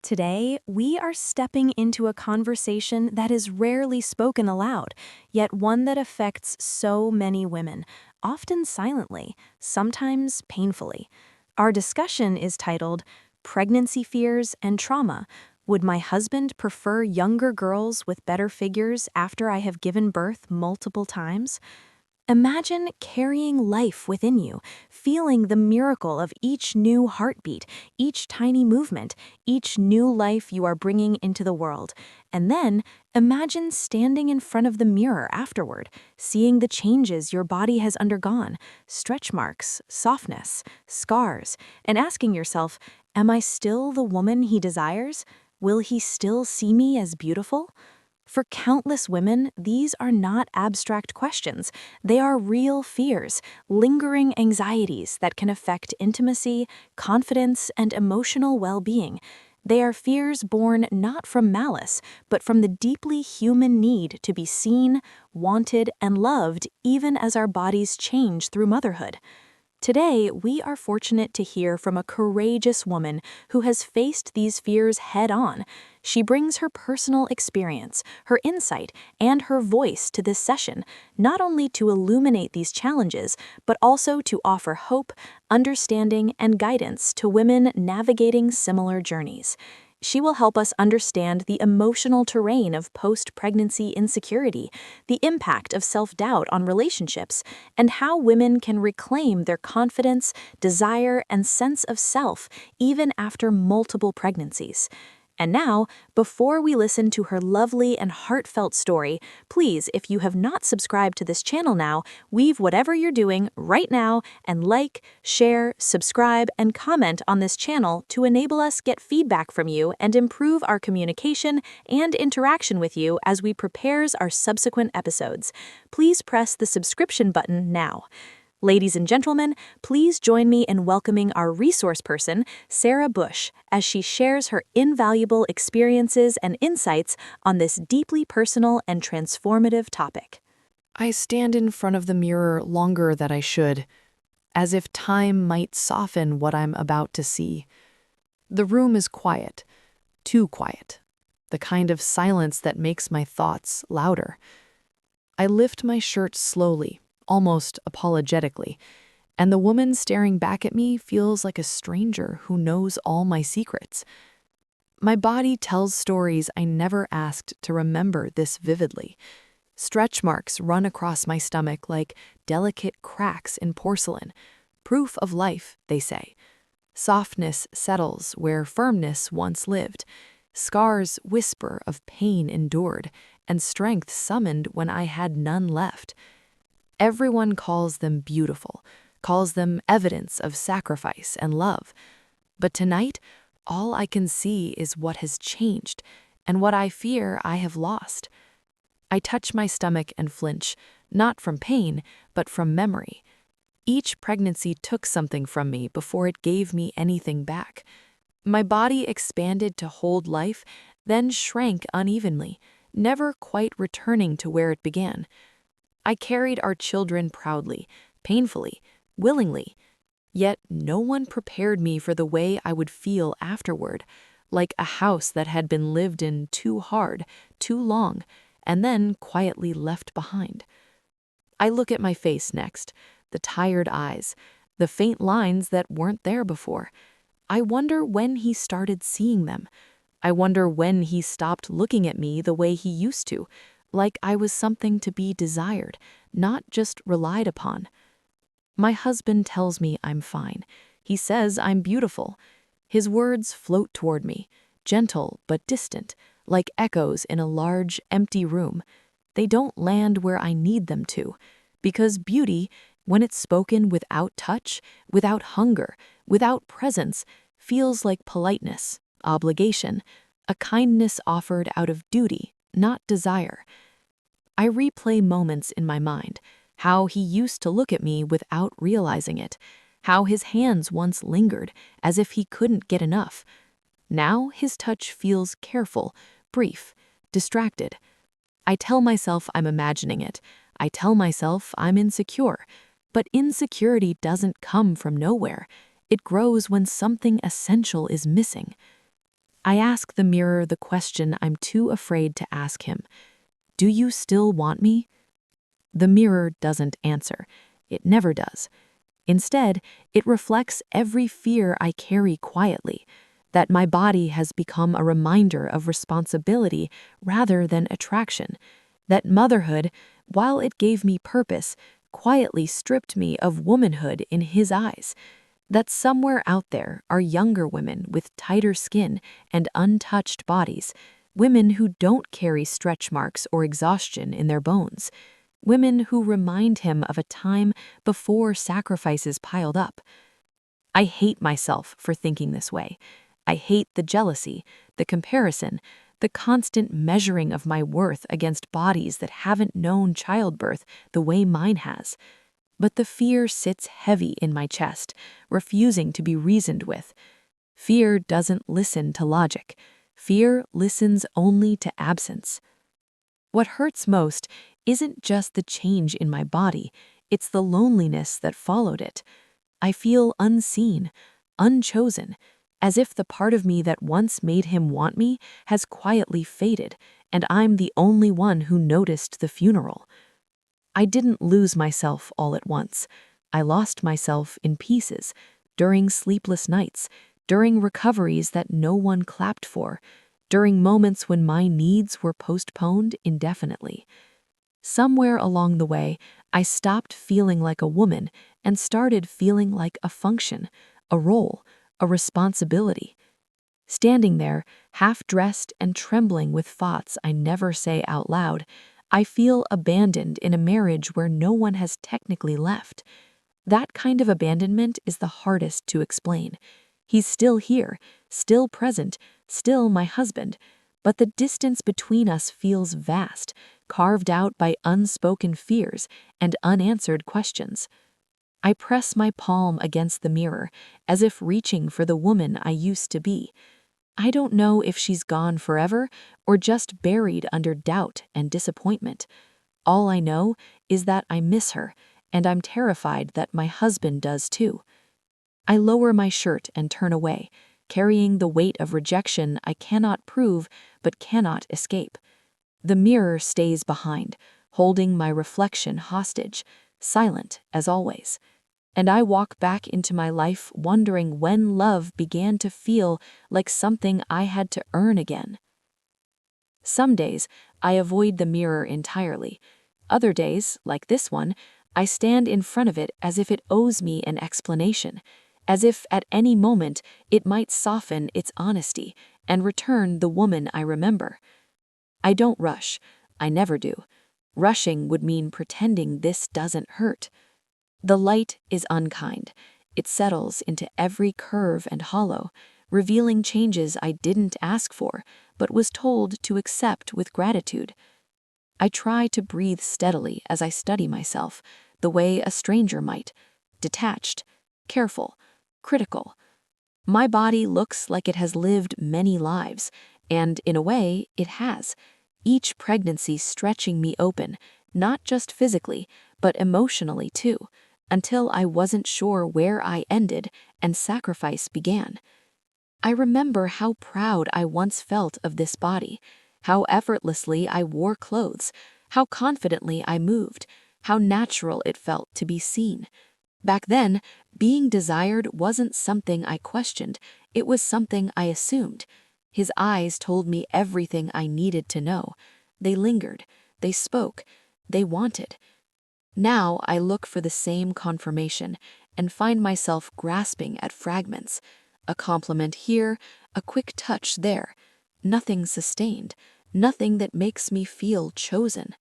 Today, we are stepping into a conversation that is rarely spoken aloud, yet one that affects so many women, often silently, sometimes painfully. Our discussion is titled, Pregnancy Fears and Trauma. Would my husband prefer younger girls with better figures after I have given birth multiple times? Imagine carrying life within you, feeling the miracle of each new heartbeat, each tiny movement, each new life you are bringing into the world. And then imagine standing in front of the mirror afterward, seeing the changes your body has undergone, stretch marks, softness, scars, and asking yourself, am I still the woman he desires? Will he still see me as beautiful? For countless women, these are not abstract questions. They are real fears, lingering anxieties that can affect intimacy, confidence, and emotional well-being. They are fears born not from malice, but from the deeply human need to be seen, wanted, and loved even as our bodies change through motherhood. Today, we are fortunate to hear from a courageous woman who has faced these fears head-on. She brings her personal experience, her insight, and her voice to this session, not only to illuminate these challenges, but also to offer hope, understanding, and guidance to women navigating similar journeys. She will help us understand the emotional terrain of post-pregnancy insecurity, the impact of self-doubt on relationships, and how women can reclaim their confidence, desire, and sense of self even after multiple pregnancies. And now, before we listen to her lovely and heartfelt story, please, if you have not subscribed to this channel now, leave whatever you're doing right now and like, share, subscribe, and comment on this channel to enable us get feedback from you and improve our communication and interaction with you as we prepares our subsequent episodes. Please press the subscription button now. Ladies and gentlemen, please join me in welcoming our resource person, Sarah Bush, as she shares her invaluable experiences and insights on this deeply personal and transformative topic. I stand in front of the mirror longer than I should, as if time might soften what I'm about to see. The room is quiet, too quiet, the kind of silence that makes my thoughts louder. I lift my shirt slowly, almost apologetically, and the woman staring back at me feels like a stranger who knows all my secrets. My body tells stories I never asked to remember this vividly. Stretch marks run across my stomach like delicate cracks in porcelain. Proof of life, they say. Softness settles where firmness once lived. Scars whisper of pain endured, and strength summoned when I had none left. Everyone calls them beautiful, calls them evidence of sacrifice and love. But tonight, all I can see is what has changed, and what I fear I have lost. I touch my stomach and flinch, not from pain, but from memory. Each pregnancy took something from me before it gave me anything back. My body expanded to hold life, then shrank unevenly, never quite returning to where it began. I carried our children proudly, painfully, willingly, yet no one prepared me for the way I would feel afterward, like a house that had been lived in too hard, too long, and then quietly left behind. I look at my face next, the tired eyes, the faint lines that weren't there before. I wonder when he started seeing them. I wonder when he stopped looking at me the way he used to, like I was something to be desired, not just relied upon. My husband tells me I'm fine. He says I'm beautiful. His words float toward me, gentle but distant, like echoes in a large, empty room. They don't land where I need them to, because beauty, when it's spoken without touch, without hunger, without presence, feels like politeness, obligation, a kindness offered out of duty, not desire. I replay moments in my mind, how he used to look at me without realizing it, how his hands once lingered as if he couldn't get enough. Now his touch feels careful, brief, distracted. I tell myself I'm imagining it. I tell myself I'm insecure. But insecurity doesn't come from nowhere. It grows when something essential is missing. I ask the mirror the question I'm too afraid to ask him. Do you still want me? The mirror doesn't answer. It never does. Instead, it reflects every fear I carry quietly, that my body has become a reminder of responsibility rather than attraction, that motherhood, while it gave me purpose, quietly stripped me of womanhood in his eyes, that somewhere out there are younger women with tighter skin and untouched bodies, women who don't carry stretch marks or exhaustion in their bones, women who remind him of a time before sacrifices piled up. I hate myself for thinking this way. I hate the jealousy, the comparison, the constant measuring of my worth against bodies that haven't known childbirth the way mine has. But the fear sits heavy in my chest, refusing to be reasoned with. Fear doesn't listen to logic. Fear listens only to absence. What hurts most isn't just the change in my body, it's the loneliness that followed it. I feel unseen, unchosen, as if the part of me that once made him want me has quietly faded, and I'm the only one who noticed the funeral. I didn't lose myself all at once. I lost myself in pieces, during sleepless nights, during recoveries that no one clapped for, during moments when my needs were postponed indefinitely. Somewhere along the way, I stopped feeling like a woman and started feeling like a function, a role, a responsibility. Standing there, half-dressed and trembling with thoughts I never say out loud, I feel abandoned in a marriage where no one has technically left. That kind of abandonment is the hardest to explain. He's still here, still present, still my husband, but the distance between us feels vast, carved out by unspoken fears and unanswered questions. I press my palm against the mirror, as if reaching for the woman I used to be. I don't know if she's gone forever or just buried under doubt and disappointment. All I know is that I miss her, and I'm terrified that my husband does too. I lower my shirt and turn away, carrying the weight of rejection I cannot prove but cannot escape. The mirror stays behind, holding my reflection hostage, silent as always. And I walk back into my life wondering when love began to feel like something I had to earn again. Some days, I avoid the mirror entirely. Other days, like this one, I stand in front of it as if it owes me an explanation, as if at any moment it might soften its honesty and return the woman I remember. I don't rush. I never do. Rushing would mean pretending this doesn't hurt. The light is unkind. It settles into every curve and hollow, revealing changes I didn't ask for, but was told to accept with gratitude. I try to breathe steadily as I study myself, the way a stranger might, detached, careful, critical. My body looks like it has lived many lives, and in a way, it has. Each pregnancy stretching me open, not just physically, but emotionally too, until I wasn't sure where I ended and sacrifice began. I remember how proud I once felt of this body, how effortlessly I wore clothes, how confidently I moved, how natural it felt to be seen. Back then, being desired wasn't something I questioned, it was something I assumed. His eyes told me everything I needed to know. They lingered, they spoke, they wanted. Now I look for the same confirmation and find myself grasping at fragments. A compliment here, a quick touch there. Nothing sustained, nothing that makes me feel chosen.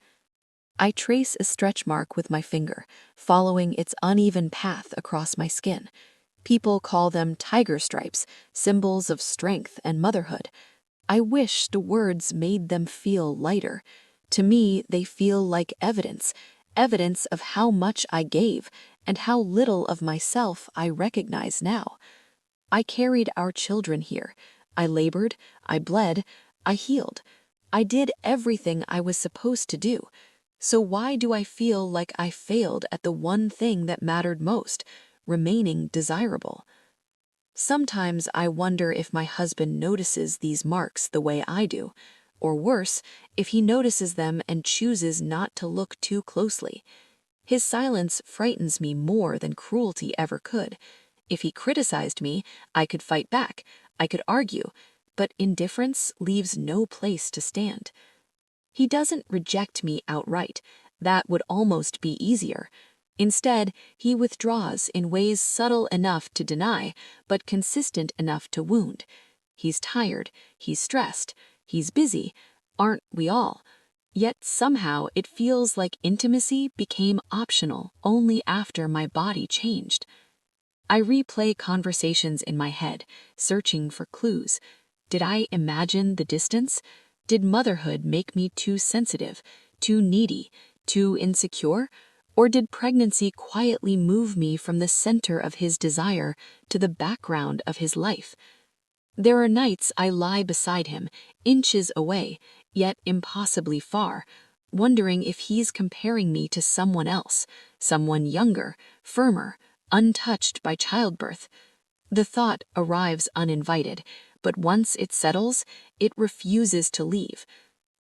I trace a stretch mark with my finger, following its uneven path across my skin. People call them tiger stripes, symbols of strength and motherhood. I wish the words made them feel lighter. To me, they feel like evidence, evidence of how much I gave and how little of myself I recognize now. I carried our children here. I labored, I bled, I healed. I did everything I was supposed to do. So why do I feel like I failed at the one thing that mattered most, remaining desirable? Sometimes I wonder if my husband notices these marks the way I do, or worse, if he notices them and chooses not to look too closely. His silence frightens me more than cruelty ever could. If he criticized me, I could fight back, I could argue, but indifference leaves no place to stand. He doesn't reject me outright. That would almost be easier. Instead, he withdraws in ways subtle enough to deny, but consistent enough to wound. He's tired, he's stressed, he's busy. Aren't we all? Yet somehow it feels like intimacy became optional only after my body changed. I replay conversations in my head, searching for clues. Did I imagine the distance? Did motherhood make me too sensitive, too needy, too insecure? Or did pregnancy quietly move me from the center of his desire to the background of his life? There are nights I lie beside him, inches away, yet impossibly far, wondering if he's comparing me to someone else, someone younger, firmer, untouched by childbirth. The thought arrives uninvited, but once it settles, it refuses to leave.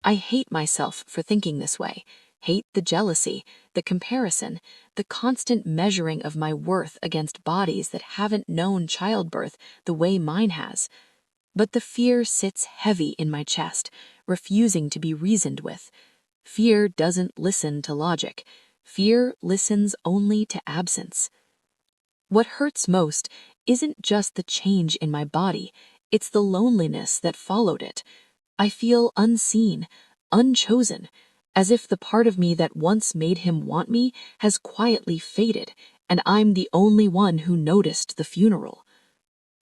I hate myself for thinking this way, hate the jealousy, the comparison, the constant measuring of my worth against bodies that haven't known childbirth the way mine has. But the fear sits heavy in my chest, refusing to be reasoned with. Fear doesn't listen to logic. Fear listens only to absence. What hurts most isn't just the change in my body, it's the loneliness that followed it. I feel unseen, unchosen, as if the part of me that once made him want me has quietly faded, and I'm the only one who noticed the funeral.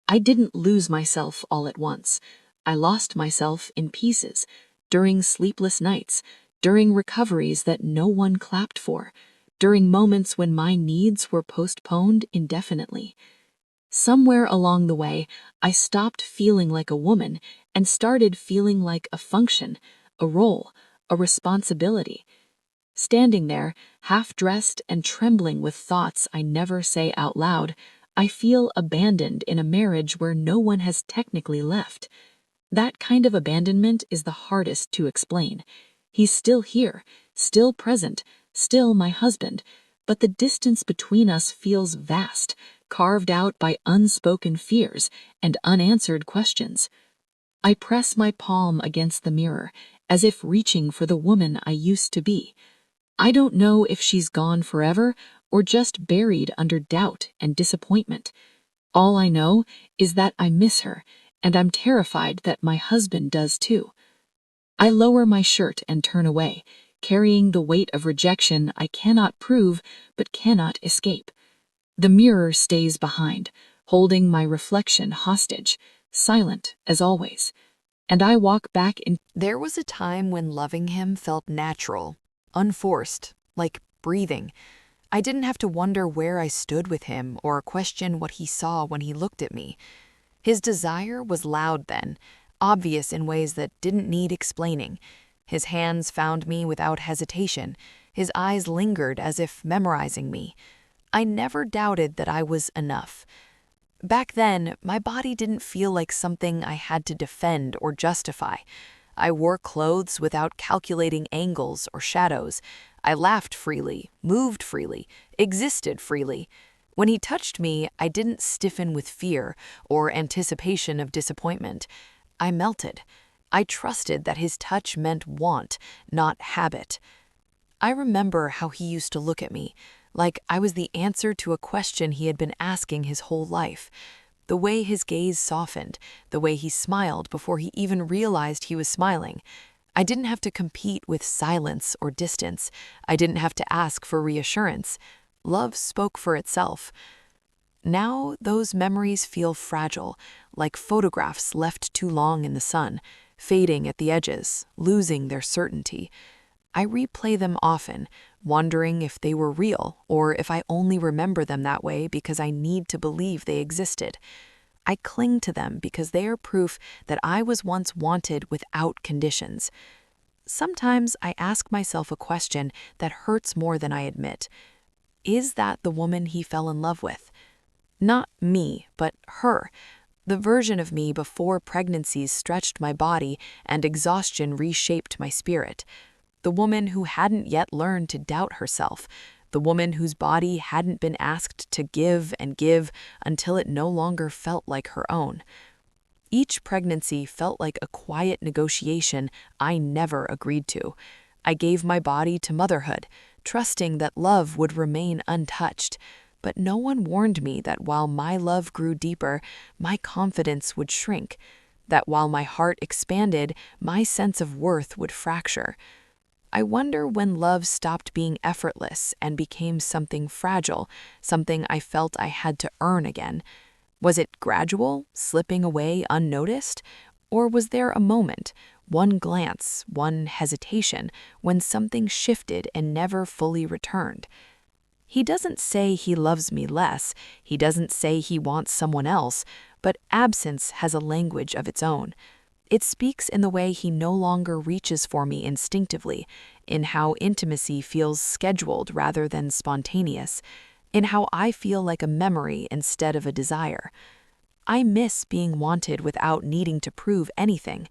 I didn't lose myself all at once. I lost myself in pieces, during sleepless nights, during recoveries that no one clapped for, during moments when my needs were postponed indefinitely. Somewhere along the way, I stopped feeling like a woman and started feeling like a function, a role, a responsibility. Standing there, half-dressed and trembling with thoughts I never say out loud, I feel abandoned in a marriage where no one has technically left. That kind of abandonment is the hardest to explain. He's still here, still present, still my husband, but the distance between us feels vast, carved out by unspoken fears and unanswered questions. I press my palm against the mirror, as if reaching for the woman I used to be. I don't know if she's gone forever or just buried under doubt and disappointment. All I know is that I miss her, and I'm terrified that my husband does too. I lower my shirt and turn away, carrying the weight of rejection I cannot prove but cannot escape. The mirror stays behind, holding my reflection hostage, silent as always. And I walk back in. There was a time when loving him felt natural, unforced, like breathing. I didn't have to wonder where I stood with him or question what he saw when he looked at me. His desire was loud then, obvious in ways that didn't need explaining. His hands found me without hesitation. His eyes lingered as if memorizing me. I never doubted that I was enough. Back then, my body didn't feel like something I had to defend or justify. I wore clothes without calculating angles or shadows. I laughed freely, moved freely, existed freely. When he touched me, I didn't stiffen with fear or anticipation of disappointment. I melted. I trusted that his touch meant want, not habit. I remember how he used to look at me, like I was the answer to a question he had been asking his whole life. The way his gaze softened, the way he smiled before he even realized he was smiling. I didn't have to compete with silence or distance. I didn't have to ask for reassurance. Love spoke for itself. Now those memories feel fragile, like photographs left too long in the sun, fading at the edges, losing their certainty. I replay them often, wondering if they were real or if I only remember them that way because I need to believe they existed. I cling to them because they are proof that I was once wanted without conditions. Sometimes I ask myself a question that hurts more than I admit. Is that the woman he fell in love with? Not me, but her. The version of me before pregnancies stretched my body and exhaustion reshaped my spirit. The woman who hadn't yet learned to doubt herself. The woman whose body hadn't been asked to give and give until it no longer felt like her own. Each pregnancy felt like a quiet negotiation I never agreed to. I gave my body to motherhood, trusting that love would remain untouched. But no one warned me that while my love grew deeper, my confidence would shrink. That while my heart expanded, my sense of worth would fracture. I wonder when love stopped being effortless and became something fragile, something I felt I had to earn again. Was it gradual, slipping away unnoticed? Or was there a moment, one glance, one hesitation, when something shifted and never fully returned? He doesn't say he loves me less, he doesn't say he wants someone else, but absence has a language of its own. It speaks in the way he no longer reaches for me instinctively, in how intimacy feels scheduled rather than spontaneous, in how I feel like a memory instead of a desire. I miss being wanted without needing to prove anything.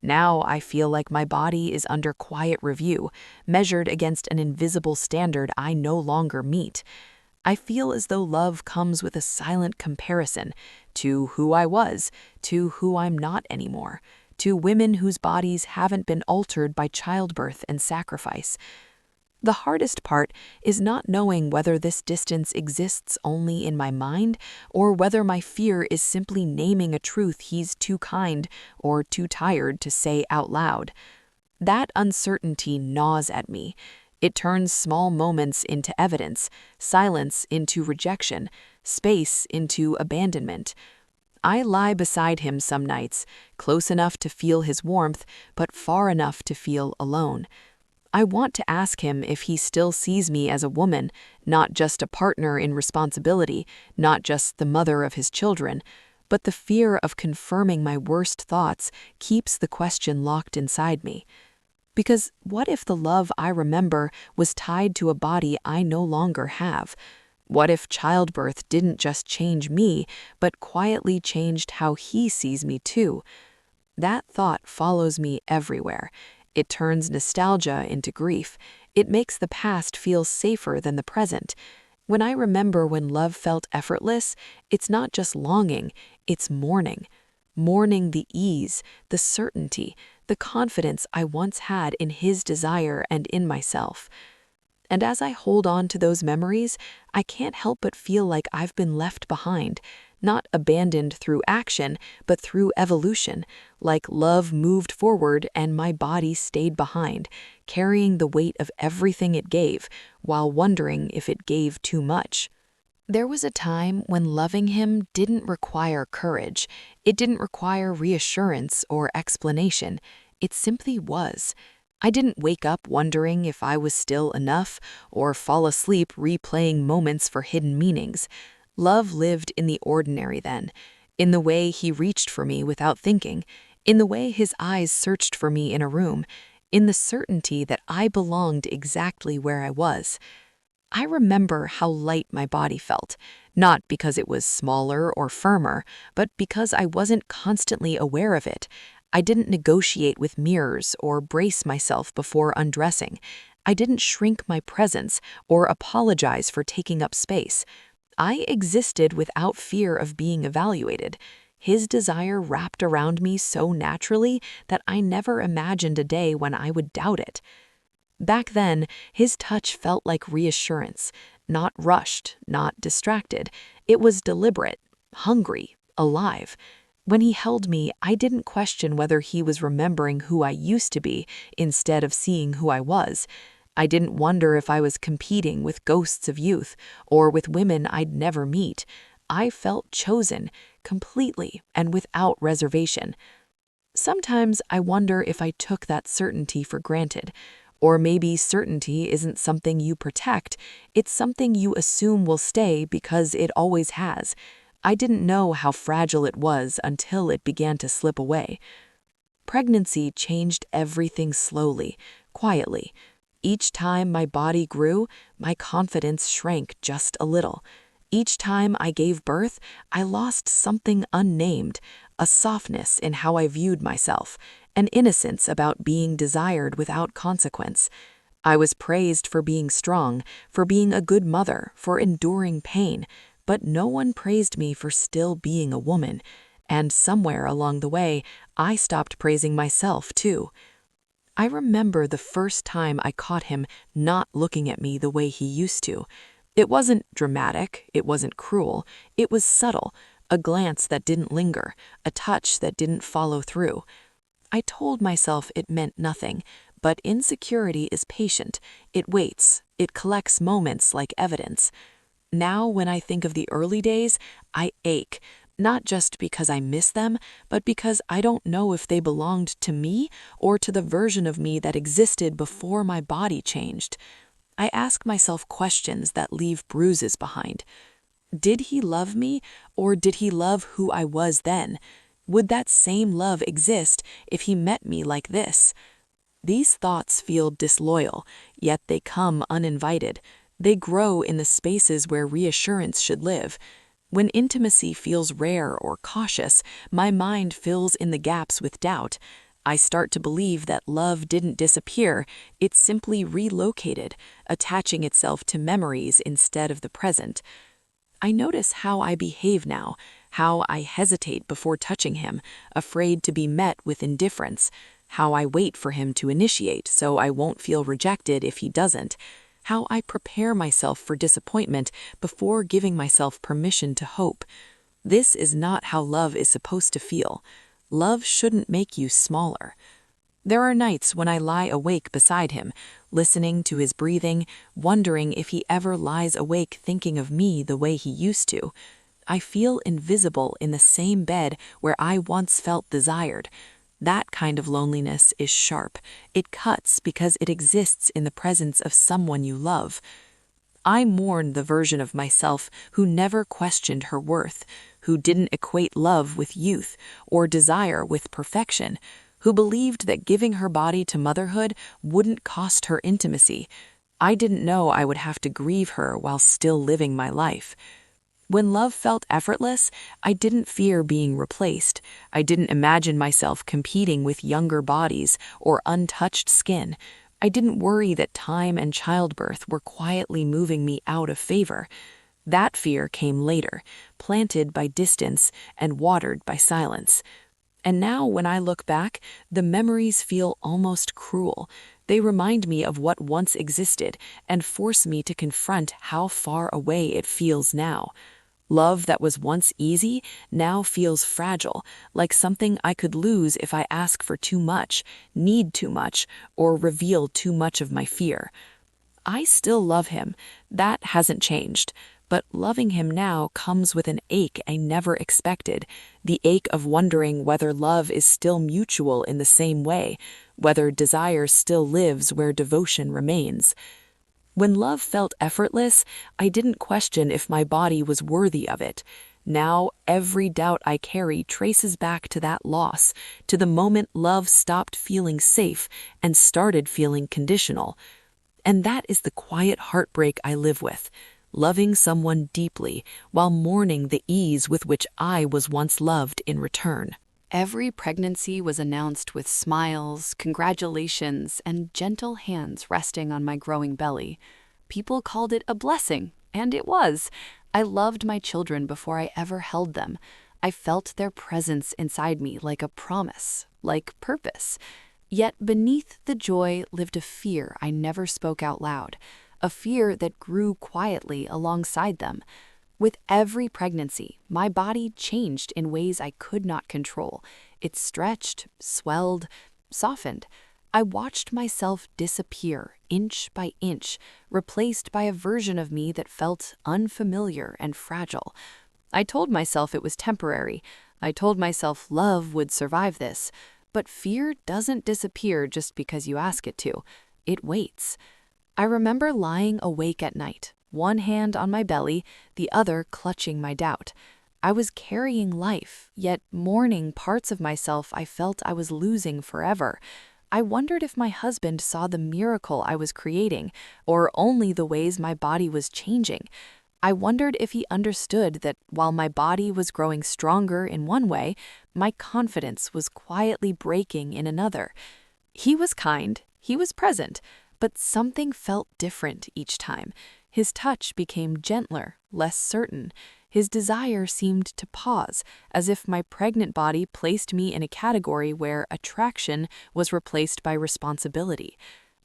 Now I feel like my body is under quiet review, measured against an invisible standard I no longer meet. I feel as though love comes with a silent comparison to who I was, to who I'm not anymore, to women whose bodies haven't been altered by childbirth and sacrifice. The hardest part is not knowing whether this distance exists only in my mind or whether my fear is simply naming a truth he's too kind or too tired to say out loud. That uncertainty gnaws at me. It turns small moments into evidence, silence into rejection, space into abandonment. I lie beside him some nights, close enough to feel his warmth, but far enough to feel alone. I want to ask him if he still sees me as a woman, not just a partner in responsibility, not just the mother of his children, but the fear of confirming my worst thoughts keeps the question locked inside me. Because what if the love I remember was tied to a body I no longer have? What if childbirth didn't just change me, but quietly changed how he sees me too? That thought follows me everywhere. It turns nostalgia into grief. It makes the past feel safer than the present. When I remember when love felt effortless, it's not just longing, it's mourning. Mourning the ease, the certainty, the confidence I once had in his desire and in myself. And as I hold on to those memories, I can't help but feel like I've been left behind, not abandoned through action, but through evolution, like love moved forward and my body stayed behind, carrying the weight of everything it gave, while wondering if it gave too much. There was a time when loving him didn't require courage. It didn't require reassurance or explanation. It simply was. I didn't wake up wondering if I was still enough or fall asleep replaying moments for hidden meanings. Love lived in the ordinary then, in the way he reached for me without thinking, in the way his eyes searched for me in a room, in the certainty that I belonged exactly where I was. I remember how light my body felt, not because it was smaller or firmer, but because I wasn't constantly aware of it. I didn't negotiate with mirrors or brace myself before undressing. I didn't shrink my presence or apologize for taking up space. I existed without fear of being evaluated. His desire wrapped around me so naturally that I never imagined a day when I would doubt it. Back then, his touch felt like reassurance, not rushed, not distracted. It was deliberate, hungry, alive. When he held me, I didn't question whether he was remembering who I used to be instead of seeing who I was. I didn't wonder if I was competing with ghosts of youth or with women I'd never meet. I felt chosen, completely and without reservation. Sometimes I wonder if I took that certainty for granted. Or maybe certainty isn't something you protect, it's something you assume will stay because it always has. I didn't know how fragile it was until it began to slip away. Pregnancy changed everything slowly, quietly. Each time my body grew, my confidence shrank just a little. Each time I gave birth, I lost something unnamed, a softness in how I viewed myself, an innocence about being desired without consequence. I was praised for being strong, for being a good mother, for enduring pain, but no one praised me for still being a woman. And somewhere along the way, I stopped praising myself too. I remember the first time I caught him not looking at me the way he used to. It wasn't dramatic, it wasn't cruel, it was subtle, a glance that didn't linger, a touch that didn't follow through. I told myself it meant nothing, but insecurity is patient. It waits, it collects moments like evidence. Now, when I think of the early days, I ache, not just because I miss them, but because I don't know if they belonged to me or to the version of me that existed before my body changed. I ask myself questions that leave bruises behind. Did he love me, or did he love who I was then? Would that same love exist if he met me like this? These thoughts feel disloyal, yet they come uninvited. They grow in the spaces where reassurance should live. When intimacy feels rare or cautious, my mind fills in the gaps with doubt. I start to believe that love didn't disappear, it simply relocated, attaching itself to memories instead of the present. I notice how I behave now, how I hesitate before touching him, afraid to be met with indifference, how I wait for him to initiate so I won't feel rejected if he doesn't, how I prepare myself for disappointment before giving myself permission to hope. This is not how love is supposed to feel. Love shouldn't make you smaller. There are nights when I lie awake beside him, listening to his breathing, wondering if he ever lies awake thinking of me the way he used to. I feel invisible in the same bed where I once felt desired. That kind of loneliness is sharp. It cuts because it exists in the presence of someone you love. I mourn the version of myself who never questioned her worth, who didn't equate love with youth or desire with perfection, who believed that giving her body to motherhood wouldn't cost her intimacy. I didn't know I would have to grieve her while still living my life. When love felt effortless, I didn't fear being replaced. I didn't imagine myself competing with younger bodies or untouched skin. I didn't worry that time and childbirth were quietly moving me out of favor. That fear came later, planted by distance and watered by silence. And now when I look back, the memories feel almost cruel. They remind me of what once existed and force me to confront how far away it feels now. Love that was once easy now feels fragile, like something I could lose if I ask for too much, need too much, or reveal too much of my fear. I still love him. That hasn't changed. But loving him now comes with an ache I never expected, the ache of wondering whether love is still mutual in the same way, whether desire still lives where devotion remains. When love felt effortless, I didn't question if my body was worthy of it. Now, every doubt I carry traces back to that loss, to the moment love stopped feeling safe and started feeling conditional. And that is the quiet heartbreak I live with. Loving someone deeply while mourning the ease with which I was once loved in return. Every pregnancy was announced with smiles, congratulations, and gentle hands resting on my growing belly. People called it a blessing, and it was. I loved my children before I ever held them. I felt their presence inside me like a promise, like purpose. Yet beneath the joy lived a fear I never spoke out loud, a fear that grew quietly alongside them. With every pregnancy, my body changed in ways I could not control. It stretched, swelled, softened. I watched myself disappear inch by inch, replaced by a version of me that felt unfamiliar and fragile. I told myself it was temporary. I told myself love would survive this. But fear doesn't disappear just because you ask it to. It waits. I remember lying awake at night, one hand on my belly, the other clutching my doubt. I was carrying life, yet mourning parts of myself I felt I was losing forever. I wondered if my husband saw the miracle I was creating, or only the ways my body was changing. I wondered if he understood that while my body was growing stronger in one way, my confidence was quietly breaking in another. He was kind, he was present, but something felt different each time. His touch became gentler, less certain. His desire seemed to pause, as if my pregnant body placed me in a category where attraction was replaced by responsibility.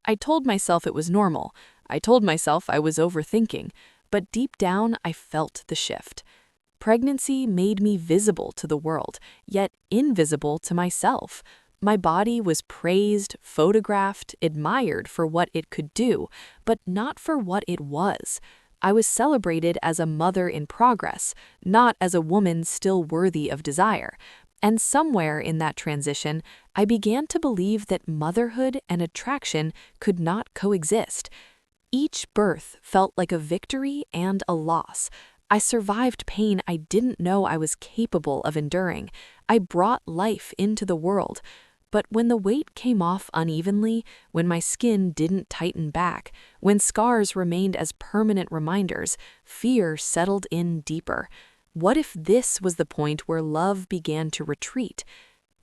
I told myself it was normal. I told myself I was overthinking, but deep down I felt the shift. Pregnancy made me visible to the world, yet invisible to myself. My body was praised, photographed, admired for what it could do, but not for what it was. I was celebrated as a mother in progress, not as a woman still worthy of desire. And somewhere in that transition, I began to believe that motherhood and attraction could not coexist. Each birth felt like a victory and a loss. I survived pain I didn't know I was capable of enduring. I brought life into the world. But when the weight came off unevenly, when my skin didn't tighten back, when scars remained as permanent reminders, fear settled in deeper. What if this was the point where love began to retreat?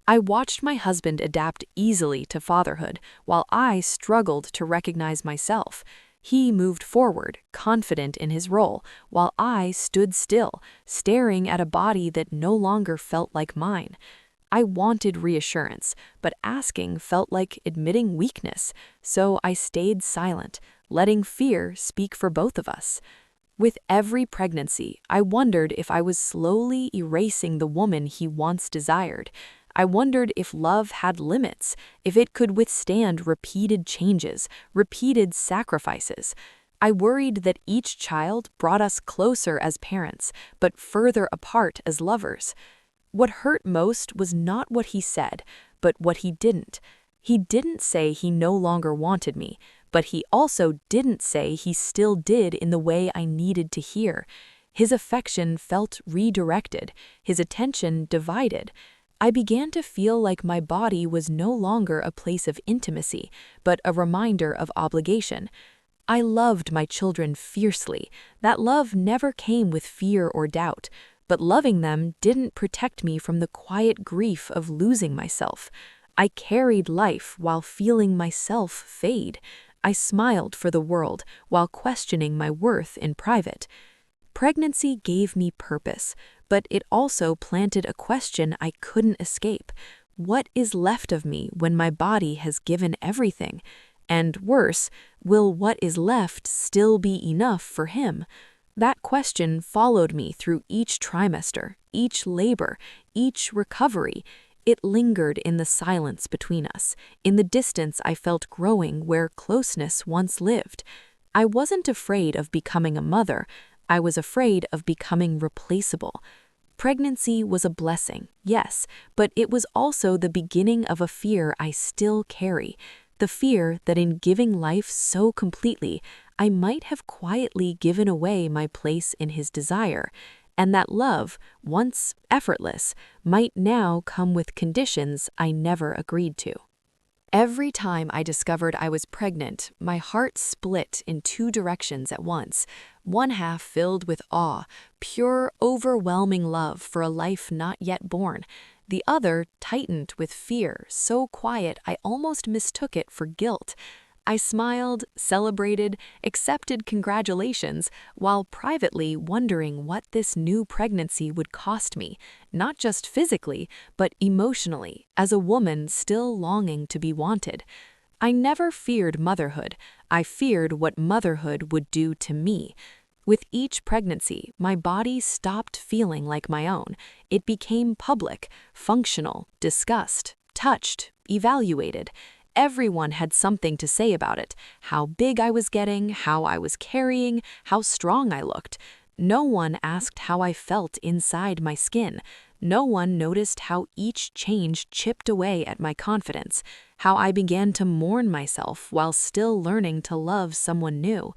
I watched my husband adapt easily to fatherhood, while I struggled to recognize myself. He moved forward, confident in his role, while I stood still, staring at a body that no longer felt like mine. I wanted reassurance, but asking felt like admitting weakness, so I stayed silent, letting fear speak for both of us. With every pregnancy, I wondered if I was slowly erasing the woman he once desired. I wondered if love had limits, if it could withstand repeated changes, repeated sacrifices. I worried that each child brought us closer as parents, but further apart as lovers. What hurt most was not what he said, but what he didn't. He didn't say he no longer wanted me, but he also didn't say he still did in the way I needed to hear. His affection felt redirected, his attention divided. I began to feel like my body was no longer a place of intimacy, but a reminder of obligation. I loved my children fiercely. That love never came with fear or doubt. But loving them didn't protect me from the quiet grief of losing myself. I carried life while feeling myself fade. I smiled for the world while questioning my worth in private. Pregnancy gave me purpose, but it also planted a question I couldn't escape. What is left of me when my body has given everything? And worse, will what is left still be enough for him? That question followed me through each trimester, each labor, each recovery. It lingered in the silence between us, in the distance I felt growing where closeness once lived. I wasn't afraid of becoming a mother. I was afraid of becoming replaceable. Pregnancy was a blessing, yes, but it was also the beginning of a fear I still carry. The fear that in giving life so completely, I might have quietly given away my place in his desire, and that love, once effortless, might now come with conditions I never agreed to. Every time I discovered I was pregnant, my heart split in two directions at once, one half filled with awe, pure, overwhelming love for a life not yet born. The other tightened with fear, so quiet I almost mistook it for guilt. I smiled, celebrated, accepted congratulations, while privately wondering what this new pregnancy would cost me, not just physically, but emotionally, as a woman still longing to be wanted. I never feared motherhood. I feared what motherhood would do to me. With each pregnancy, my body stopped feeling like my own. It became public, functional, discussed, touched, evaluated. Everyone had something to say about it, how big I was getting, how I was carrying, how strong I looked. No one asked how I felt inside my skin. No one noticed how each change chipped away at my confidence, how I began to mourn myself while still learning to love someone new.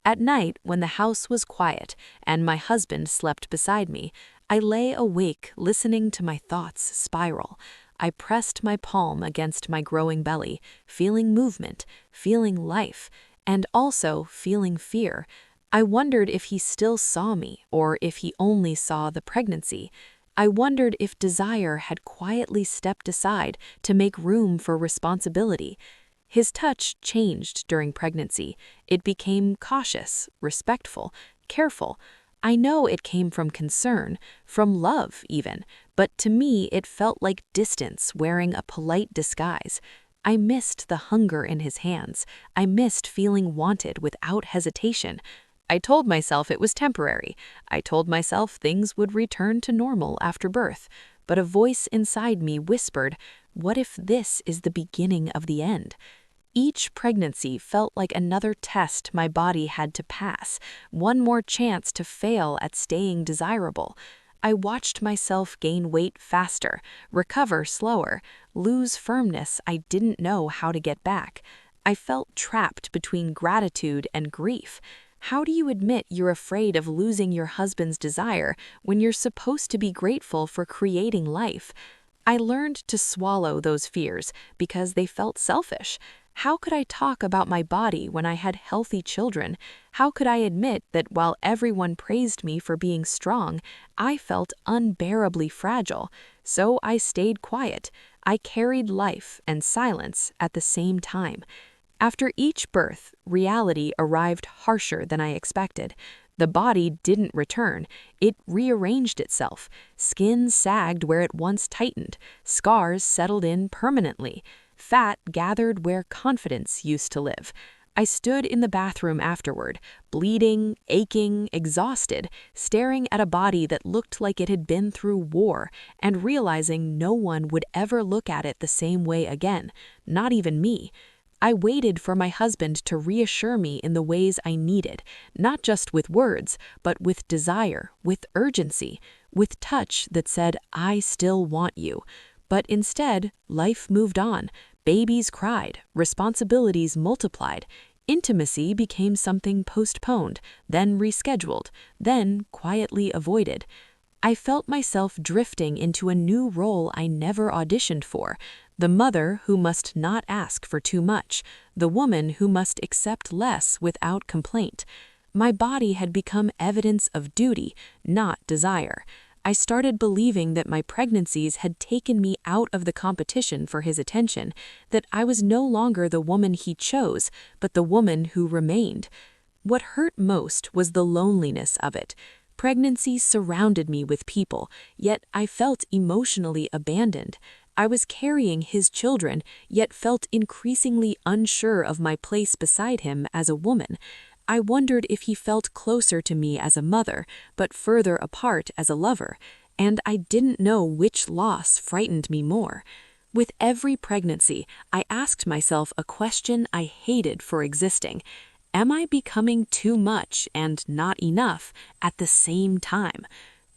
At night, when the house was quiet and my husband slept beside me, I lay awake listening to my thoughts spiral. I pressed my palm against my growing belly, feeling movement, feeling life, and also feeling fear. I wondered if he still saw me or if he only saw the pregnancy. I wondered if desire had quietly stepped aside to make room for responsibility. His touch changed during pregnancy. It became cautious, respectful, careful. I know it came from concern, from love even, but to me it felt like distance wearing a polite disguise. I missed the hunger in his hands. I missed feeling wanted without hesitation. I told myself it was temporary. I told myself things would return to normal after birth. But a voice inside me whispered, what if this is the beginning of the end? Each pregnancy felt like another test my body had to pass, one more chance to fail at staying desirable. I watched myself gain weight faster, recover slower, lose firmness I didn't know how to get back. I felt trapped between gratitude and grief. How do you admit you're afraid of losing your husband's desire when you're supposed to be grateful for creating life? I learned to swallow those fears because they felt selfish. How could I talk about my body when I had healthy children? How could I admit that while everyone praised me for being strong, I felt unbearably fragile? So I stayed quiet. I carried life and silence at the same time. After each birth, reality arrived harsher than I expected. The body didn't return. It rearranged itself. Skin sagged where it once tightened. Scars settled in permanently. Fat gathered where confidence used to live. I stood in the bathroom afterward, bleeding, aching, exhausted, staring at a body that looked like it had been through war, and realizing no one would ever look at it the same way again, not even me. I waited for my husband to reassure me in the ways I needed, not just with words, but with desire, with urgency, with touch that said, I still want you. But instead, life moved on. Babies cried, responsibilities multiplied. Intimacy became something postponed, then rescheduled, then quietly avoided. I felt myself drifting into a new role I never auditioned for, the mother who must not ask for too much, the woman who must accept less without complaint. My body had become evidence of duty, not desire. I started believing that my pregnancies had taken me out of the competition for his attention, that I was no longer the woman he chose, but the woman who remained. What hurt most was the loneliness of it. Pregnancy surrounded me with people, yet I felt emotionally abandoned. I was carrying his children, yet felt increasingly unsure of my place beside him as a woman. I wondered if he felt closer to me as a mother, but further apart as a lover, and I didn't know which loss frightened me more. With every pregnancy, I asked myself a question I hated for existing. Am I becoming too much and not enough at the same time?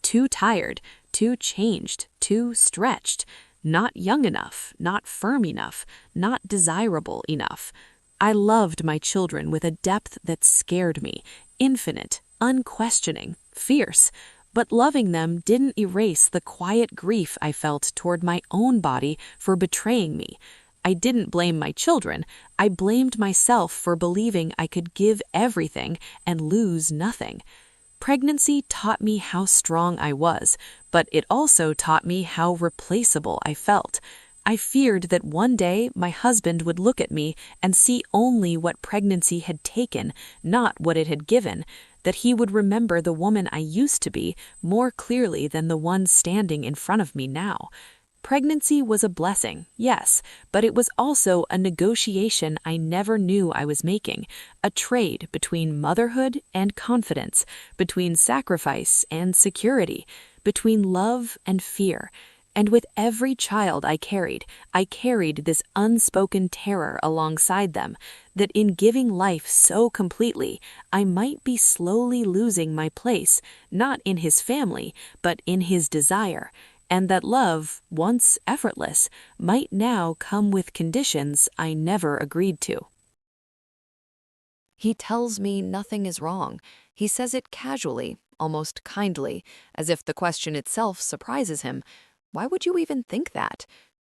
Too tired, too changed, too stretched, not young enough, not firm enough, not desirable enough. I loved my children with a depth that scared me, infinite, unquestioning, fierce. But loving them didn't erase the quiet grief I felt toward my own body for betraying me. I didn't blame my children. I blamed myself for believing I could give everything and lose nothing. Pregnancy taught me how strong I was, but it also taught me how replaceable I felt. I feared that one day my husband would look at me and see only what pregnancy had taken, not what it had given, that he would remember the woman I used to be more clearly than the one standing in front of me now. Pregnancy was a blessing, yes, but it was also a negotiation I never knew I was making, a trade between motherhood and confidence, between sacrifice and security, between love and fear. And with every child I carried this unspoken terror alongside them, that in giving life so completely, I might be slowly losing my place, not in his family, but in his desire, and that love, once effortless, might now come with conditions I never agreed to. He tells me nothing is wrong. He says it casually, almost kindly, as if the question itself surprises him. Why would you even think that?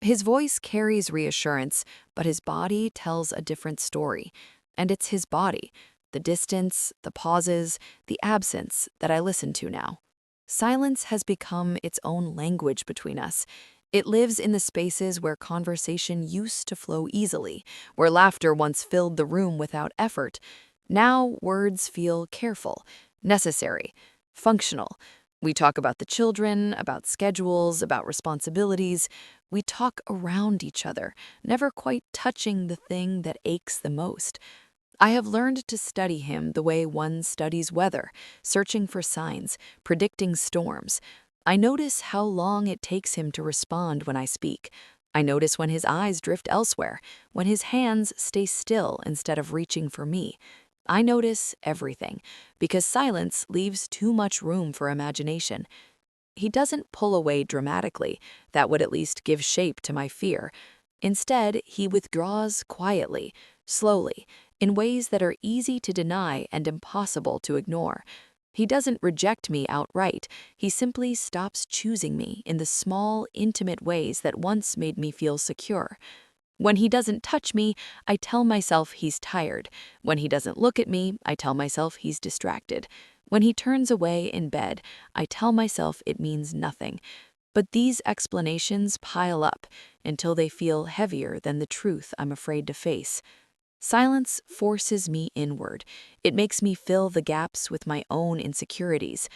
His voice carries reassurance, but his body tells a different story. And it's his body. The distance, the pauses, the absence that I listen to now. Silence has become its own language between us. It lives in the spaces where conversation used to flow easily, where laughter once filled the room without effort. Now words feel careful, necessary, functional. We talk about the children, about schedules, about responsibilities. We talk around each other, never quite touching the thing that aches the most. I have learned to study him the way one studies weather, searching for signs, predicting storms. I notice how long it takes him to respond when I speak. I notice when his eyes drift elsewhere, when his hands stay still instead of reaching for me. I notice everything, because silence leaves too much room for imagination. He doesn't pull away dramatically. That would at least give shape to my fear. Instead, he withdraws quietly, slowly, in ways that are easy to deny and impossible to ignore. He doesn't reject me outright. He simply stops choosing me in the small, intimate ways that once made me feel secure. When he doesn't touch me, I tell myself he's tired. When he doesn't look at me, I tell myself he's distracted. When he turns away in bed, I tell myself it means nothing. But these explanations pile up until they feel heavier than the truth I'm afraid to face. Silence forces me inward. It makes me fill the gaps with my own insecurities.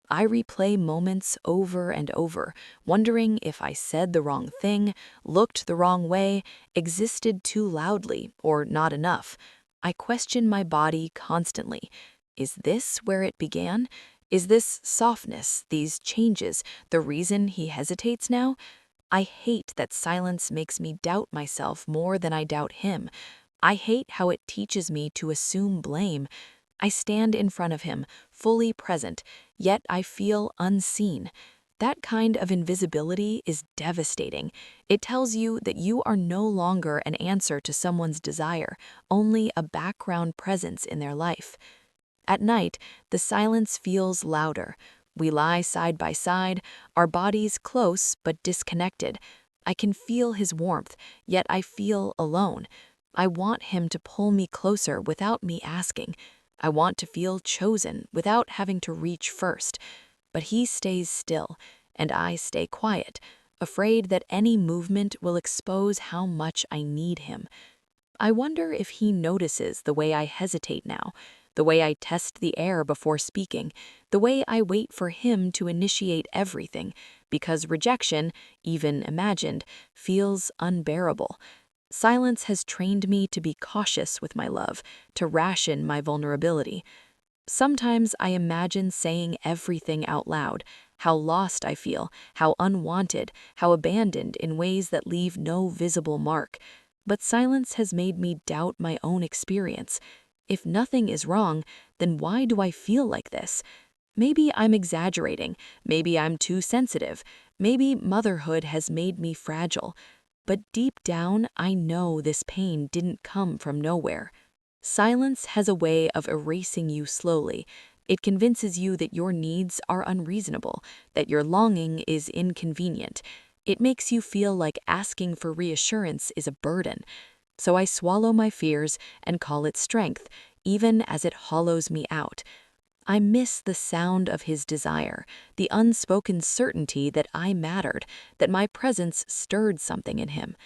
I replay moments over and over, wondering if I said the wrong thing, looked the wrong way, existed too loudly, or not enough. I question my body constantly. Is this where it began? Is this softness, these changes, the reason he hesitates now? I hate that silence makes me doubt myself more than I doubt him. I hate how it teaches me to assume blame. I stand in front of him, fully present, yet I feel unseen. That kind of invisibility is devastating. It tells you that you are no longer an answer to someone's desire, only a background presence in their life. At night, the silence feels louder. We lie side by side, our bodies close but disconnected. I can feel his warmth, yet I feel alone. I want him to pull me closer without me asking. I want to feel chosen without having to reach first. But he stays still, and I stay quiet, afraid that any movement will expose how much I need him. I wonder if he notices the way I hesitate now, the way I test the air before speaking, the way I wait for him to initiate everything, because rejection, even imagined, feels unbearable. Silence has trained me to be cautious with my love, to ration my vulnerability. Sometimes I imagine saying everything out loud, how lost I feel, how unwanted, how abandoned in ways that leave no visible mark. But silence has made me doubt my own experience. If nothing is wrong, then why do I feel like this? Maybe I'm exaggerating, maybe I'm too sensitive, maybe motherhood has made me fragile. But deep down, I know this pain didn't come from nowhere. Silence has a way of erasing you slowly. It convinces you that your needs are unreasonable, that your longing is inconvenient. It makes you feel like asking for reassurance is a burden. So I swallow my fears and call it strength, even as it hollows me out. I miss the sound of his desire, the unspoken certainty that I mattered, that my presence stirred something in him.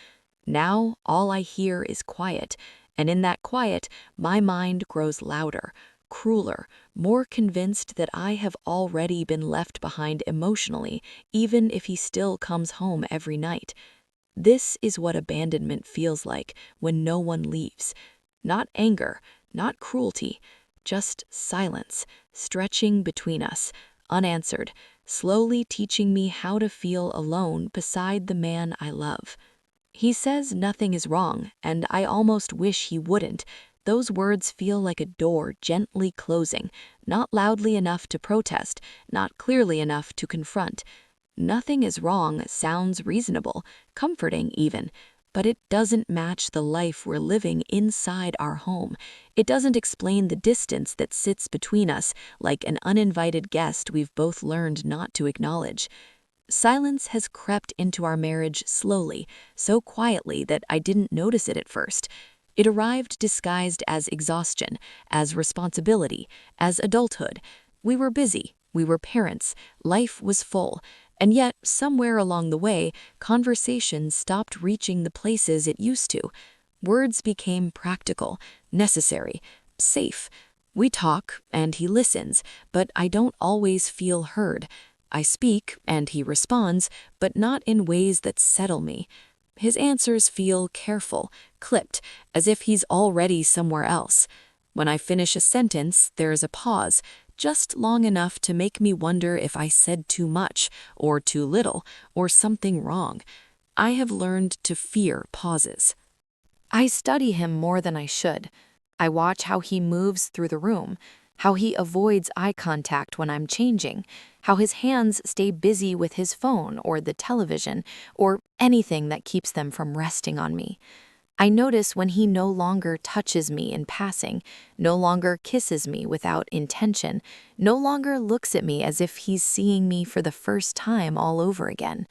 Now all I hear is quiet, and in that quiet, my mind grows louder, crueler, more convinced that I have already been left behind emotionally, even if he still comes home every night. This is what abandonment feels like when no one leaves. Not anger, not cruelty, just silence, stretching between us, unanswered, slowly teaching me how to feel alone beside the man I love. He says nothing is wrong, and I almost wish he wouldn't. Those words feel like a door gently closing, not loudly enough to protest, not clearly enough to confront. Nothing is wrong sounds reasonable, comforting even, but it doesn't match the life we're living inside our home. It doesn't explain the distance that sits between us like an uninvited guest we've both learned not to acknowledge. Silence has crept into our marriage slowly, so quietly that I didn't notice it at first. It arrived disguised as exhaustion, as responsibility, as adulthood. We were busy, we were parents, life was full, and yet, somewhere along the way, conversation stopped reaching the places it used to. Words became practical, necessary, safe. We talk, and he listens, but I don't always feel heard. I speak, and he responds, but not in ways that settle me. His answers feel careful, clipped, as if he's already somewhere else. When I finish a sentence, there is a pause, just long enough to make me wonder if I said too much, or too little, or something wrong. I have learned to fear pauses. I study him more than I should. I watch how he moves through the room, how he avoids eye contact when I'm changing, how his hands stay busy with his phone or the television or anything that keeps them from resting on me. I notice when he no longer touches me in passing, no longer kisses me without intention, no longer looks at me as if he's seeing me for the first time all over again.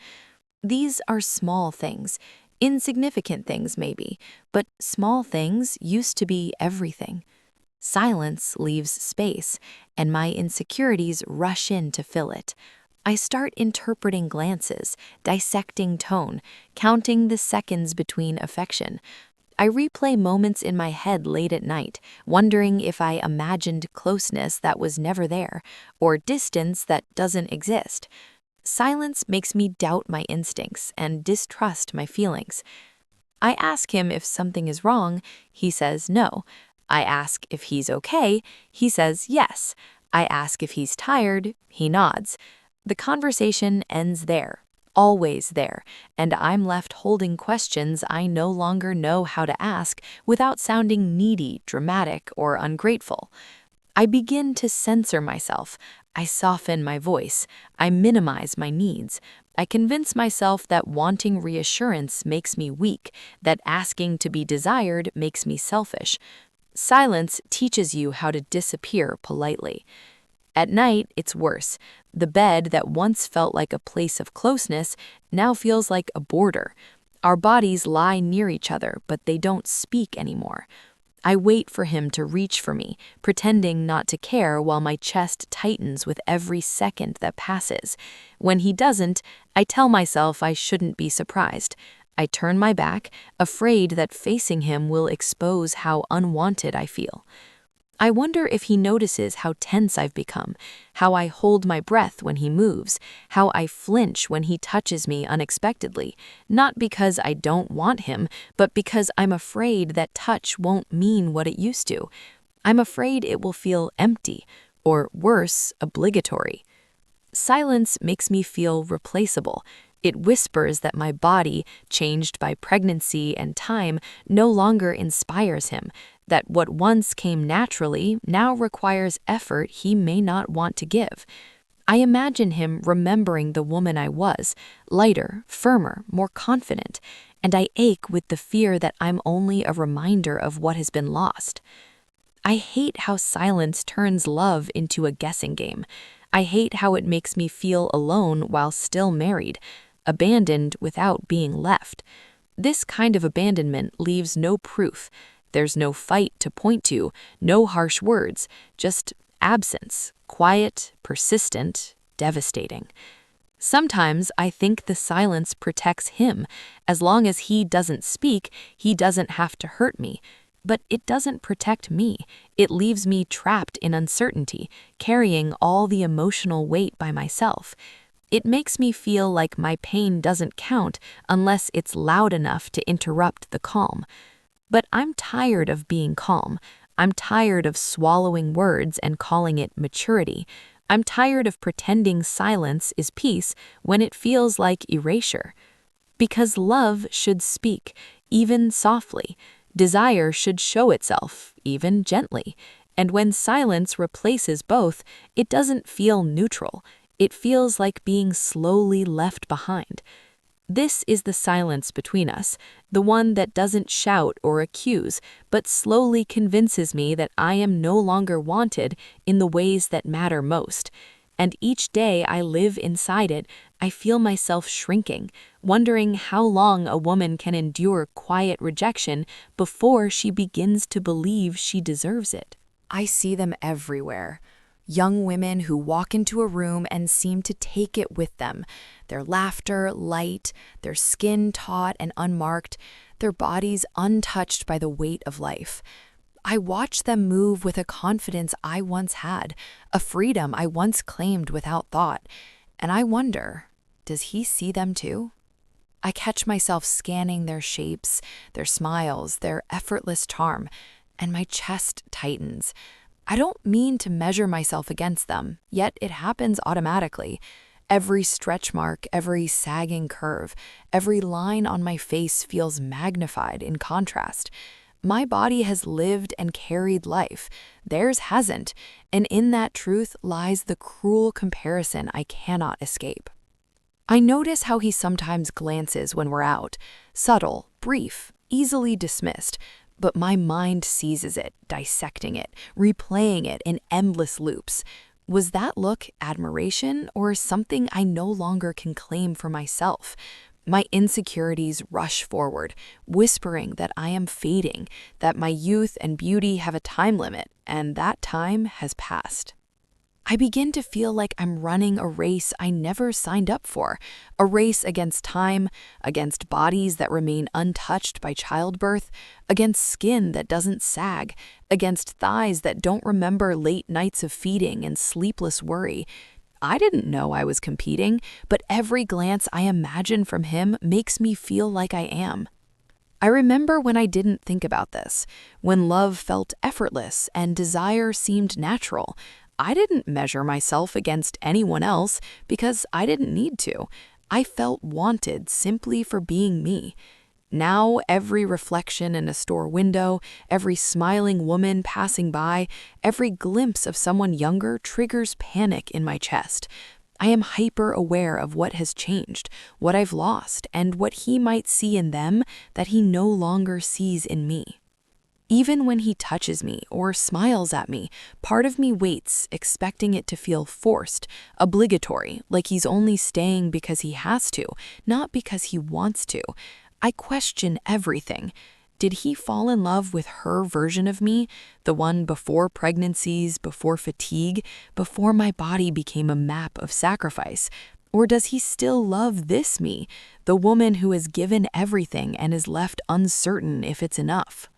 These are small things, insignificant things maybe, but small things used to be everything. Silence leaves space, and my insecurities rush in to fill it. I start interpreting glances, dissecting tone, counting the seconds between affection. I replay moments in my head late at night, wondering if I imagined closeness that was never there, or distance that doesn't exist. Silence makes me doubt my instincts and distrust my feelings. I ask him if something is wrong, he says no. I ask if he's okay, he says yes. I ask if he's tired, he nods. The conversation ends there, always there, and I'm left holding questions I no longer know how to ask without sounding needy, dramatic, or ungrateful. I begin to censor myself. I soften my voice. I minimize my needs. I convince myself that wanting reassurance makes me weak, that asking to be desired makes me selfish. Silence teaches you how to disappear politely. At night, it's worse. The bed that once felt like a place of closeness now feels like a border. Our bodies lie near each other, but they don't speak anymore. I wait for him to reach for me, pretending not to care while my chest tightens with every second that passes. When he doesn't, I tell myself I shouldn't be surprised. I turn my back, afraid that facing him will expose how unwanted I feel. I wonder if he notices how tense I've become, how I hold my breath when he moves, how I flinch when he touches me unexpectedly, not because I don't want him, but because I'm afraid that touch won't mean what it used to. I'm afraid it will feel empty, or worse, obligatory. Silence makes me feel replaceable. It whispers that my body, changed by pregnancy and time, no longer inspires him, that what once came naturally now requires effort he may not want to give. I imagine him remembering the woman I was, lighter, firmer, more confident, and I ache with the fear that I'm only a reminder of what has been lost. I hate how silence turns love into a guessing game. I hate how it makes me feel alone while still married, abandoned without being left. This kind of abandonment leaves no proof. There's no fight to point to, no harsh words, just absence, quiet, persistent, devastating. Sometimes I think the silence protects him. As long as he doesn't speak, he doesn't have to hurt me. But it doesn't protect me. It leaves me trapped in uncertainty, carrying all the emotional weight by myself. It makes me feel like my pain doesn't count unless it's loud enough to interrupt the calm. But I'm tired of being calm. I'm tired of swallowing words and calling it maturity. I'm tired of pretending silence is peace when it feels like erasure. Because love should speak, even softly. Desire should show itself, even gently. And when silence replaces both, it doesn't feel neutral. It feels like being slowly left behind. This is the silence between us, the one that doesn't shout or accuse, but slowly convinces me that I am no longer wanted in the ways that matter most. And each day I live inside it, I feel myself shrinking, wondering how long a woman can endure quiet rejection before she begins to believe she deserves it. I see them everywhere. Young women who walk into a room and seem to take it with them. Their laughter light, their skin taut and unmarked, their bodies untouched by the weight of life. I watch them move with a confidence I once had, a freedom I once claimed without thought, and I wonder, does he see them too? I catch myself scanning their shapes, their smiles, their effortless charm, and my chest tightens. I don't mean to measure myself against them, yet it happens automatically. Every stretch mark, every sagging curve, every line on my face feels magnified in contrast. My body has lived and carried life. Theirs hasn't, and in that truth lies the cruel comparison I cannot escape. I notice how he sometimes glances when we're out, subtle, brief, easily dismissed, but my mind seizes it, dissecting it, replaying it in endless loops. Was that look admiration or something I no longer can claim for myself? My insecurities rush forward, whispering that I am fading, that my youth and beauty have a time limit, and that time has passed. I begin to feel like I'm running a race I never signed up for, a race against time, against bodies that remain untouched by childbirth, against skin that doesn't sag, against thighs that don't remember late nights of feeding and sleepless worry. I didn't know I was competing, but every glance I imagine from him makes me feel like I am. I remember when I didn't think about this, when love felt effortless and desire seemed natural. I didn't measure myself against anyone else because I didn't need to. I felt wanted simply for being me. Now, every reflection in a store window, every smiling woman passing by, every glimpse of someone younger triggers panic in my chest. I am hyper aware of what has changed, what I've lost, and what he might see in them that he no longer sees in me. Even when he touches me or smiles at me, part of me waits, expecting it to feel forced, obligatory, like he's only staying because he has to, not because he wants to. I question everything. Did he fall in love with her version of me, the one before pregnancies, before fatigue, before my body became a map of sacrifice? Or does he still love this me, the woman who has given everything and is left uncertain if it's enough?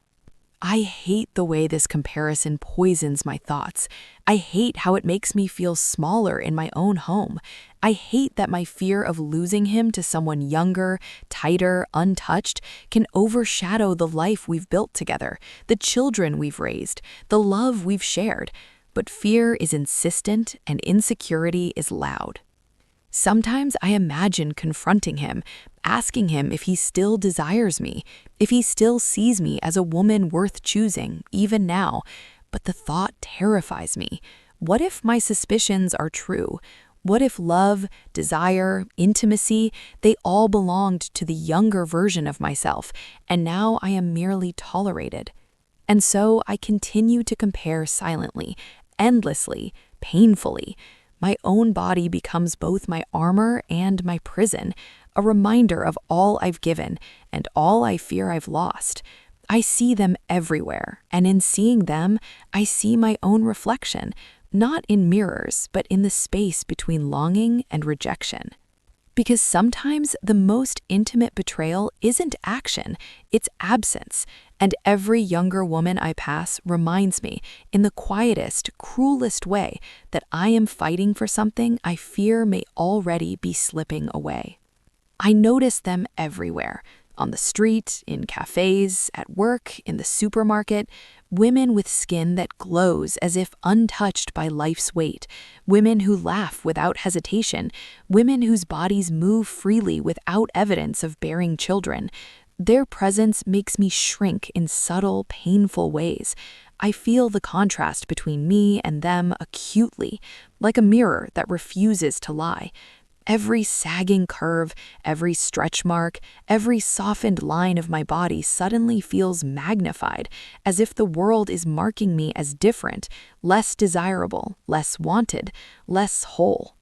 I hate the way this comparison poisons my thoughts. I hate how it makes me feel smaller in my own home. I hate that my fear of losing him to someone younger, tighter, untouched can overshadow the life we've built together, the children we've raised, the love we've shared. But fear is insistent and insecurity is loud. Sometimes I imagine confronting him, asking him if he still desires me, if he still sees me as a woman worth choosing, even now. But the thought terrifies me. What if my suspicions are true? What if love, desire, intimacy, they all belonged to the younger version of myself, and now I am merely tolerated? And so I continue to compare silently, endlessly, painfully. My own body becomes both my armor and my prison, a reminder of all I've given and all I fear I've lost. I see them everywhere, and in seeing them, I see my own reflection, not in mirrors, but in the space between longing and rejection. Because sometimes the most intimate betrayal isn't action, it's absence. And every younger woman I pass reminds me, in the quietest, cruelest way, that I am fighting for something I fear may already be slipping away. I notice them everywhere. On the street, in cafes, at work, in the supermarket, women with skin that glows as if untouched by life's weight, women who laugh without hesitation, women whose bodies move freely without evidence of bearing children. Their presence makes me shrink in subtle, painful ways. I feel the contrast between me and them acutely, like a mirror that refuses to lie. Every sagging curve, every stretch mark, every softened line of my body suddenly feels magnified, as if the world is marking me as different, less desirable, less wanted, less whole.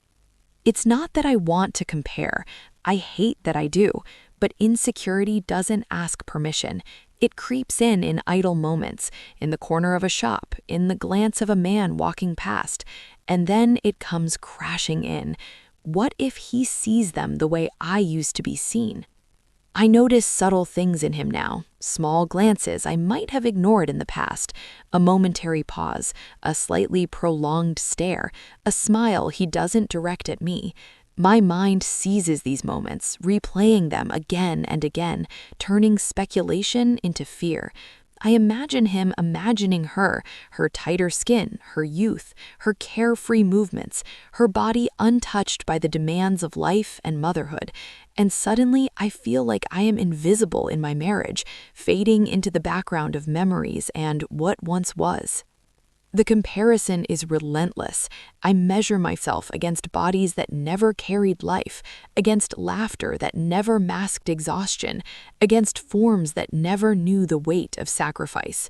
It's not that I want to compare. I hate that I do, but insecurity doesn't ask permission. It creeps in idle moments, in the corner of a shop, in the glance of a man walking past, and then it comes crashing in. What if he sees them the way I used to be seen? I notice subtle things in him now, small glances I might have ignored in the past, a momentary pause, a slightly prolonged stare, a smile he doesn't direct at me. My mind seizes these moments, replaying them again and again, turning speculation into fear. I imagine him imagining her, her tighter skin, her youth, her carefree movements, her body untouched by the demands of life and motherhood. And suddenly I feel like I am invisible in my marriage, fading into the background of memories and what once was. The comparison is relentless. I measure myself against bodies that never carried life, against laughter that never masked exhaustion, against forms that never knew the weight of sacrifice.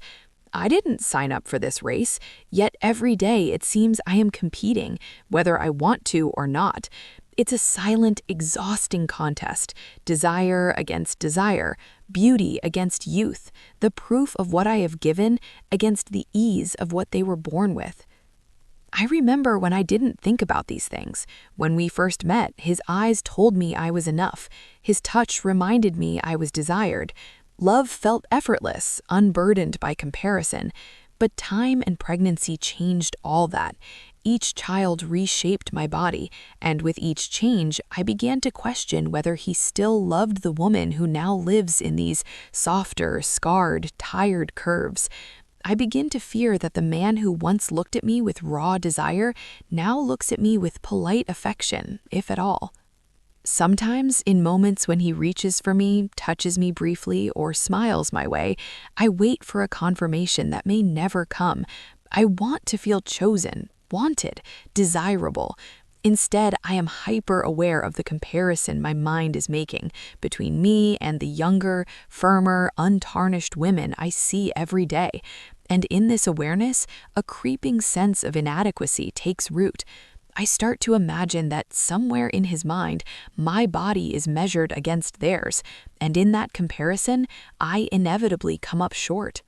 I didn't sign up for this race, yet every day it seems I am competing, whether I want to or not. It's a silent, exhausting contest, desire against desire, beauty against youth, the proof of what I have given against the ease of what they were born with. I remember when I didn't think about these things. When we first met, his eyes told me I was enough. His touch reminded me I was desired. Love felt effortless, unburdened by comparison. But time and pregnancy changed all that. Each child reshaped my body, and with each change, I began to question whether he still loved the woman who now lives in these softer, scarred, tired curves. I begin to fear that the man who once looked at me with raw desire now looks at me with polite affection, if at all. Sometimes, in moments when he reaches for me, touches me briefly, or smiles my way, I wait for a confirmation that may never come. I want to feel chosen, wanted, desirable. Instead, I am hyper aware of the comparison my mind is making between me and the younger, firmer, untarnished women I see every day. And in this awareness, a creeping sense of inadequacy takes root. I start to imagine that somewhere in his mind, my body is measured against theirs, and in that comparison, I inevitably come up short.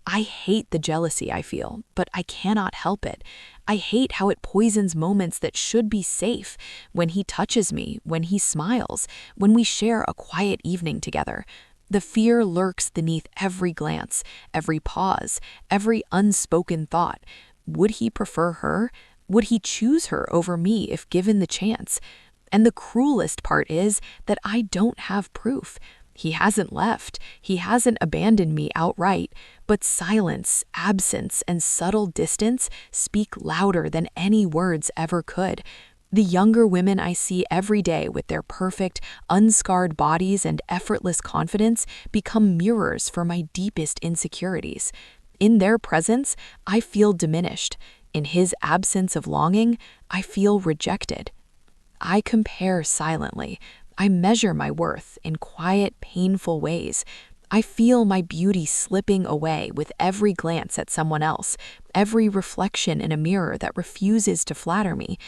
I hate the jealousy I feel, but I cannot help it. I hate how it poisons moments that should be safe, when he touches me, when he smiles, when we share a quiet evening together. The fear lurks beneath every glance, every pause, every unspoken thought. Would he prefer her? Would he choose her over me if given the chance? And the cruelest part is that I don't have proof. He hasn't left. He hasn't abandoned me outright. But silence, absence, and subtle distance speak louder than any words ever could. The younger women I see every day with their perfect, unscarred bodies and effortless confidence become mirrors for my deepest insecurities. In their presence, I feel diminished. In his absence of longing, I feel rejected. I compare silently. I measure my worth in quiet, painful ways. I feel my beauty slipping away with every glance at someone else, every reflection in a mirror that refuses to flatter me.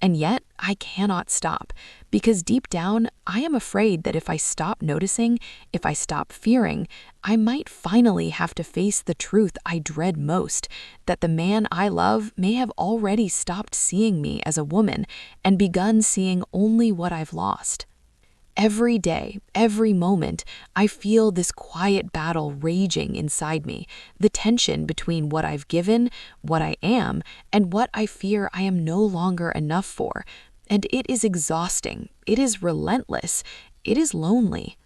And yet, I cannot stop, because deep down, I am afraid that if I stop noticing, if I stop fearing, I might finally have to face the truth I dread most, that the man I love may have already stopped seeing me as a woman and begun seeing only what I've lost. Every day, every moment, I feel this quiet battle raging inside me, the tension between what I've given, what I am, and what I fear I am no longer enough for. And it is exhausting, it is relentless, it is lonely.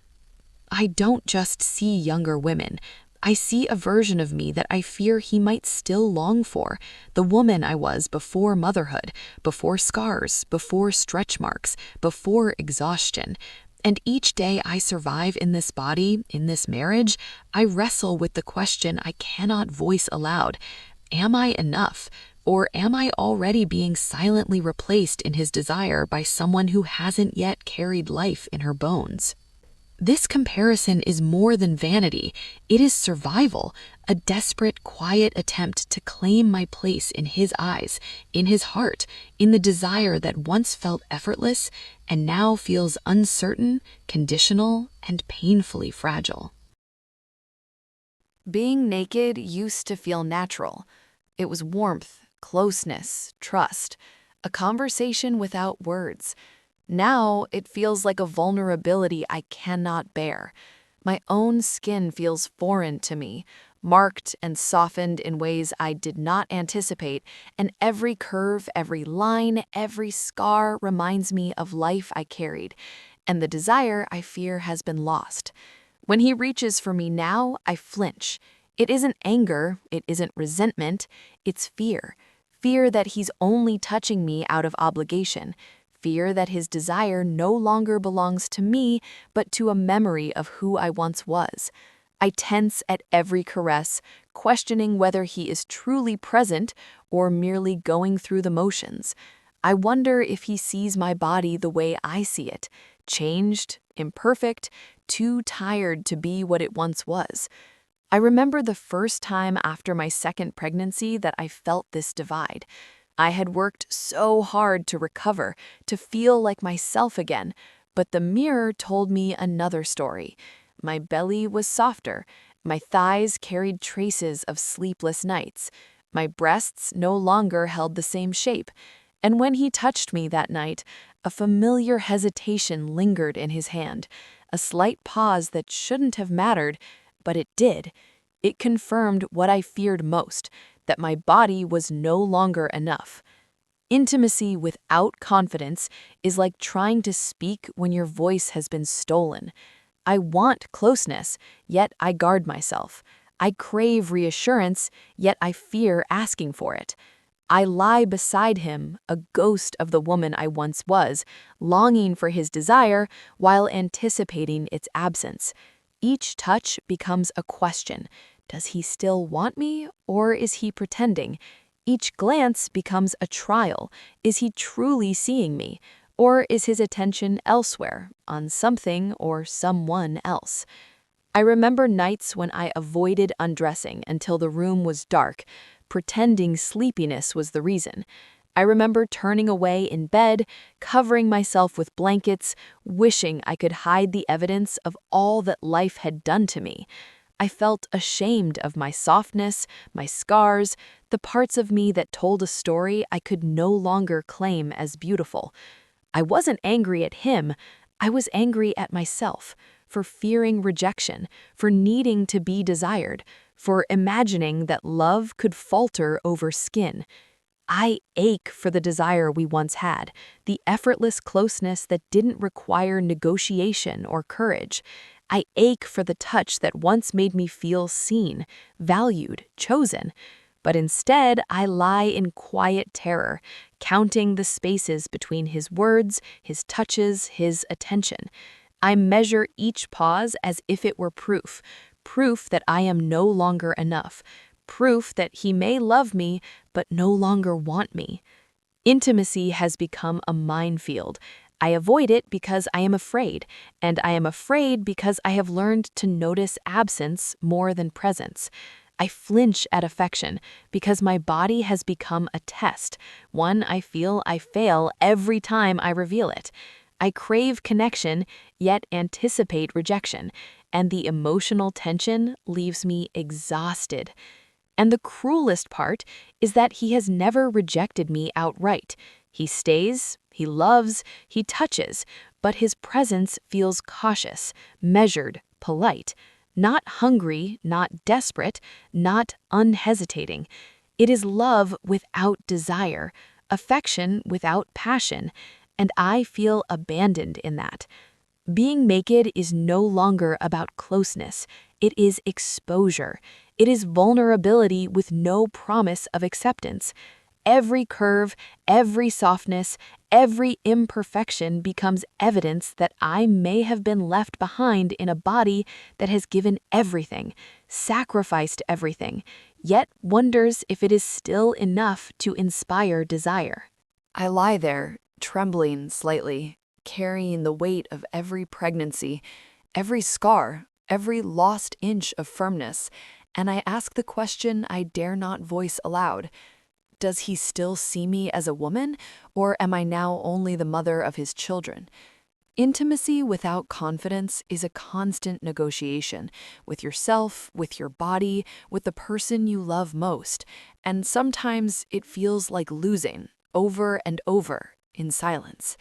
I don't just see younger women. I see a version of me that I fear he might still long for, the woman I was before motherhood, before scars, before stretch marks, before exhaustion. And each day I survive in this body, in this marriage, I wrestle with the question I cannot voice aloud. Am I enough? Or am I already being silently replaced in his desire by someone who hasn't yet carried life in her bones? This comparison is more than vanity. It is survival, a desperate, quiet attempt to claim my place in his eyes, in his heart, in the desire that once felt effortless and now feels uncertain, conditional, and painfully fragile. Being naked used to feel natural. It was warmth, closeness, trust, a conversation without words. Now it feels like a vulnerability I cannot bear. My own skin feels foreign to me, marked and softened in ways I did not anticipate, and every curve, every line, every scar reminds me of life I carried, and the desire I fear has been lost. When he reaches for me now, I flinch. It isn't anger, it isn't resentment, it's fear. Fear that he's only touching me out of obligation. Fear that his desire no longer belongs to me, but to a memory of who I once was. I tense at every caress, questioning whether he is truly present or merely going through the motions. I wonder if he sees my body the way I see it, changed, imperfect, too tired to be what it once was. I remember the first time after my second pregnancy that I felt this divide. I had worked so hard to recover, to feel like myself again, but the mirror told me another story. My belly was softer, my thighs carried traces of sleepless nights, my breasts no longer held the same shape, and when he touched me that night, a familiar hesitation lingered in his hand, a slight pause that shouldn't have mattered, but it did. It confirmed what I feared most, that my body was no longer enough. Intimacy without confidence is like trying to speak when your voice has been stolen. I want closeness, yet I guard myself. I crave reassurance, yet I fear asking for it. I lie beside him, a ghost of the woman I once was, longing for his desire while anticipating its absence. Each touch becomes a question. Does he still want me, or is he pretending? Each glance becomes a trial. Is he truly seeing me, or is his attention elsewhere, on something or someone else? I remember nights when I avoided undressing until the room was dark, pretending sleepiness was the reason. I remember turning away in bed, covering myself with blankets, wishing I could hide the evidence of all that life had done to me. I felt ashamed of my softness, my scars, the parts of me that told a story I could no longer claim as beautiful. I wasn't angry at him, I was angry at myself, for fearing rejection, for needing to be desired, for imagining that love could falter over skin. I ache for the desire we once had, the effortless closeness that didn't require negotiation or courage. I ache for the touch that once made me feel seen, valued, chosen. But instead, I lie in quiet terror, counting the spaces between his words, his touches, his attention. I measure each pause as if it were proof, proof that I am no longer enough, proof that he may love me but no longer want me. Intimacy has become a minefield. I avoid it because I am afraid, and I am afraid because I have learned to notice absence more than presence. I flinch at affection because my body has become a test, one I feel I fail every time I reveal it. I crave connection, yet anticipate rejection, and the emotional tension leaves me exhausted. And the cruelest part is that he has never rejected me outright. He stays, he loves, he touches, but his presence feels cautious, measured, polite, not hungry, not desperate, not unhesitating. It is love without desire, affection without passion, and I feel abandoned in that. Being naked is no longer about closeness. It is exposure. It is vulnerability with no promise of acceptance. Every curve, every softness, every imperfection becomes evidence that I may have been left behind in a body that has given everything, sacrificed everything, yet wonders if it is still enough to inspire desire. I lie there, trembling slightly, carrying the weight of every pregnancy, every scar, every lost inch of firmness, and I ask the question I dare not voice aloud. Does he still see me as a woman, or am I now only the mother of his children? Intimacy without confidence is a constant negotiation with yourself, with your body, with the person you love most, and sometimes it feels like losing, over and over, in silence.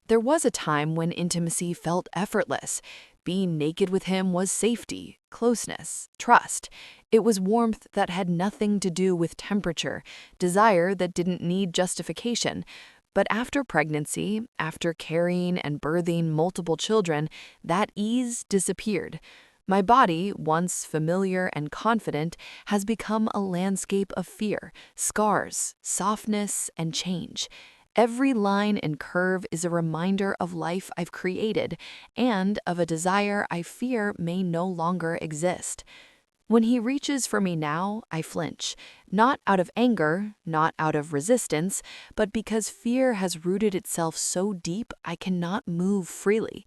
There was a time when intimacy felt effortless. Being naked with him was safety, closeness, trust. It was warmth that had nothing to do with temperature, desire that didn't need justification. But after pregnancy, after carrying and birthing multiple children, that ease disappeared. My body, once familiar and confident, has become a landscape of fear, scars, softness, and change. Every line and curve is a reminder of life I've created and of a desire I fear may no longer exist. When he reaches for me now, I flinch, not out of anger, not out of resistance, but because fear has rooted itself so deep I cannot move freely.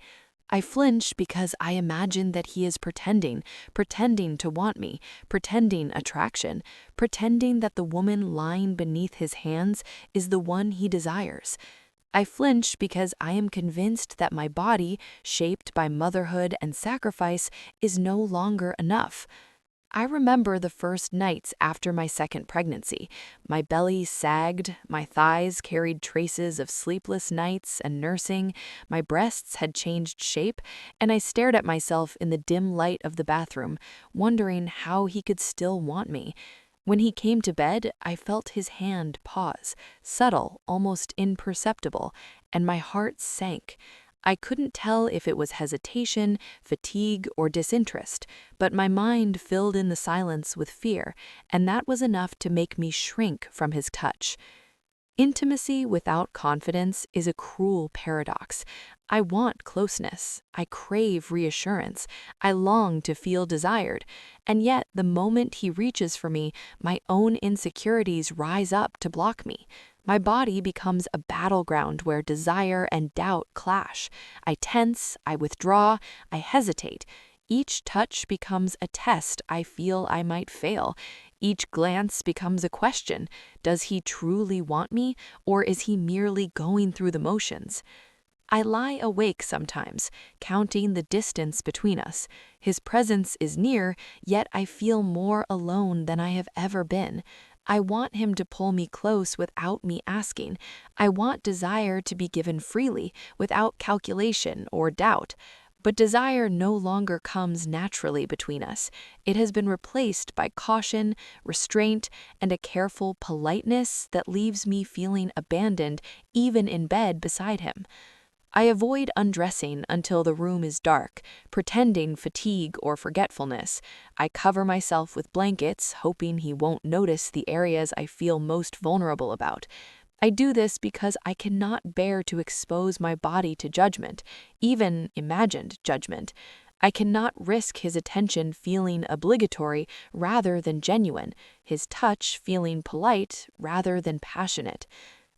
I flinch because I imagine that he is pretending to want me, pretending attraction, pretending that the woman lying beneath his hands is the one he desires. I flinch because I am convinced that my body, shaped by motherhood and sacrifice, is no longer enough. I remember the first nights after my second pregnancy. My belly sagged, my thighs carried traces of sleepless nights and nursing, my breasts had changed shape, and I stared at myself in the dim light of the bathroom, wondering how he could still want me. When he came to bed, I felt his hand pause, subtle, almost imperceptible, and my heart sank. I couldn't tell if it was hesitation, fatigue, or disinterest, but my mind filled in the silence with fear, and that was enough to make me shrink from his touch. Intimacy without confidence is a cruel paradox. I want closeness, I crave reassurance, I long to feel desired, and yet the moment he reaches for me, my own insecurities rise up to block me. My body becomes a battleground where desire and doubt clash. I tense, I withdraw, I hesitate. Each touch becomes a test I feel I might fail. Each glance becomes a question. Does he truly want me, or is he merely going through the motions? I lie awake sometimes, counting the distance between us. His presence is near, yet I feel more alone than I have ever been. I want him to pull me close without me asking. I want desire to be given freely, without calculation or doubt. But desire no longer comes naturally between us. It has been replaced by caution, restraint, and a careful politeness that leaves me feeling abandoned even in bed beside him. I avoid undressing until the room is dark, pretending fatigue or forgetfulness. I cover myself with blankets, hoping he won't notice the areas I feel most vulnerable about. I do this because I cannot bear to expose my body to judgment, even imagined judgment. I cannot risk his attention feeling obligatory rather than genuine, his touch feeling polite rather than passionate.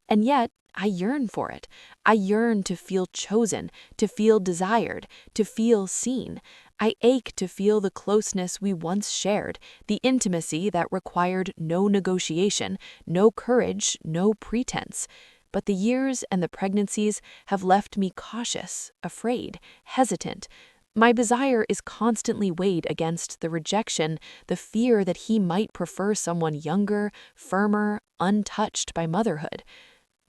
And yet, I yearn for it. I yearn to feel chosen, to feel desired, to feel seen. I ache to feel the closeness we once shared, the intimacy that required no negotiation, no courage, no pretense. But the years and the pregnancies have left me cautious, afraid, hesitant. My desire is constantly weighed against the rejection, the fear that he might prefer someone younger, firmer, untouched by motherhood.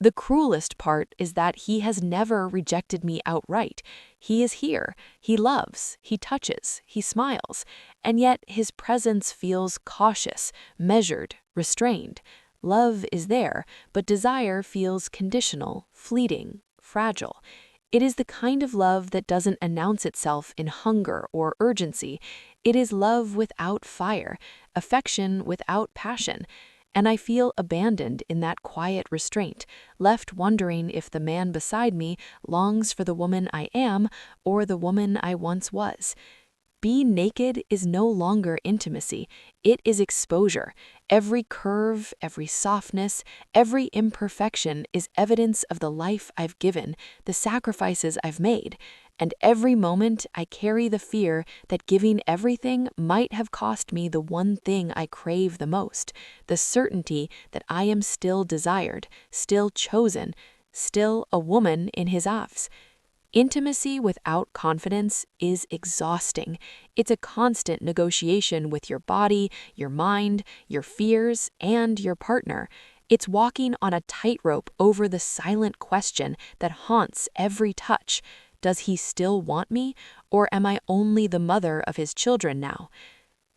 The cruelest part is that he has never rejected me outright. He is here, he loves, he touches, he smiles, and yet his presence feels cautious, measured, restrained. Love is there, but desire feels conditional, fleeting, fragile. It is the kind of love that doesn't announce itself in hunger or urgency. It is love without fire, affection without passion. And I feel abandoned in that quiet restraint, left wondering if the man beside me longs for the woman I am or the woman I once was. Being naked is no longer intimacy, it is exposure. Every curve, every softness, every imperfection is evidence of the life I've given, the sacrifices I've made. And every moment I carry the fear that giving everything might have cost me the one thing I crave the most, the certainty that I am still desired, still chosen, still a woman in his eyes. Intimacy without confidence is exhausting. It's a constant negotiation with your body, your mind, your fears, and your partner. It's walking on a tightrope over the silent question that haunts every touch. Does he still want me, or am I only the mother of his children now?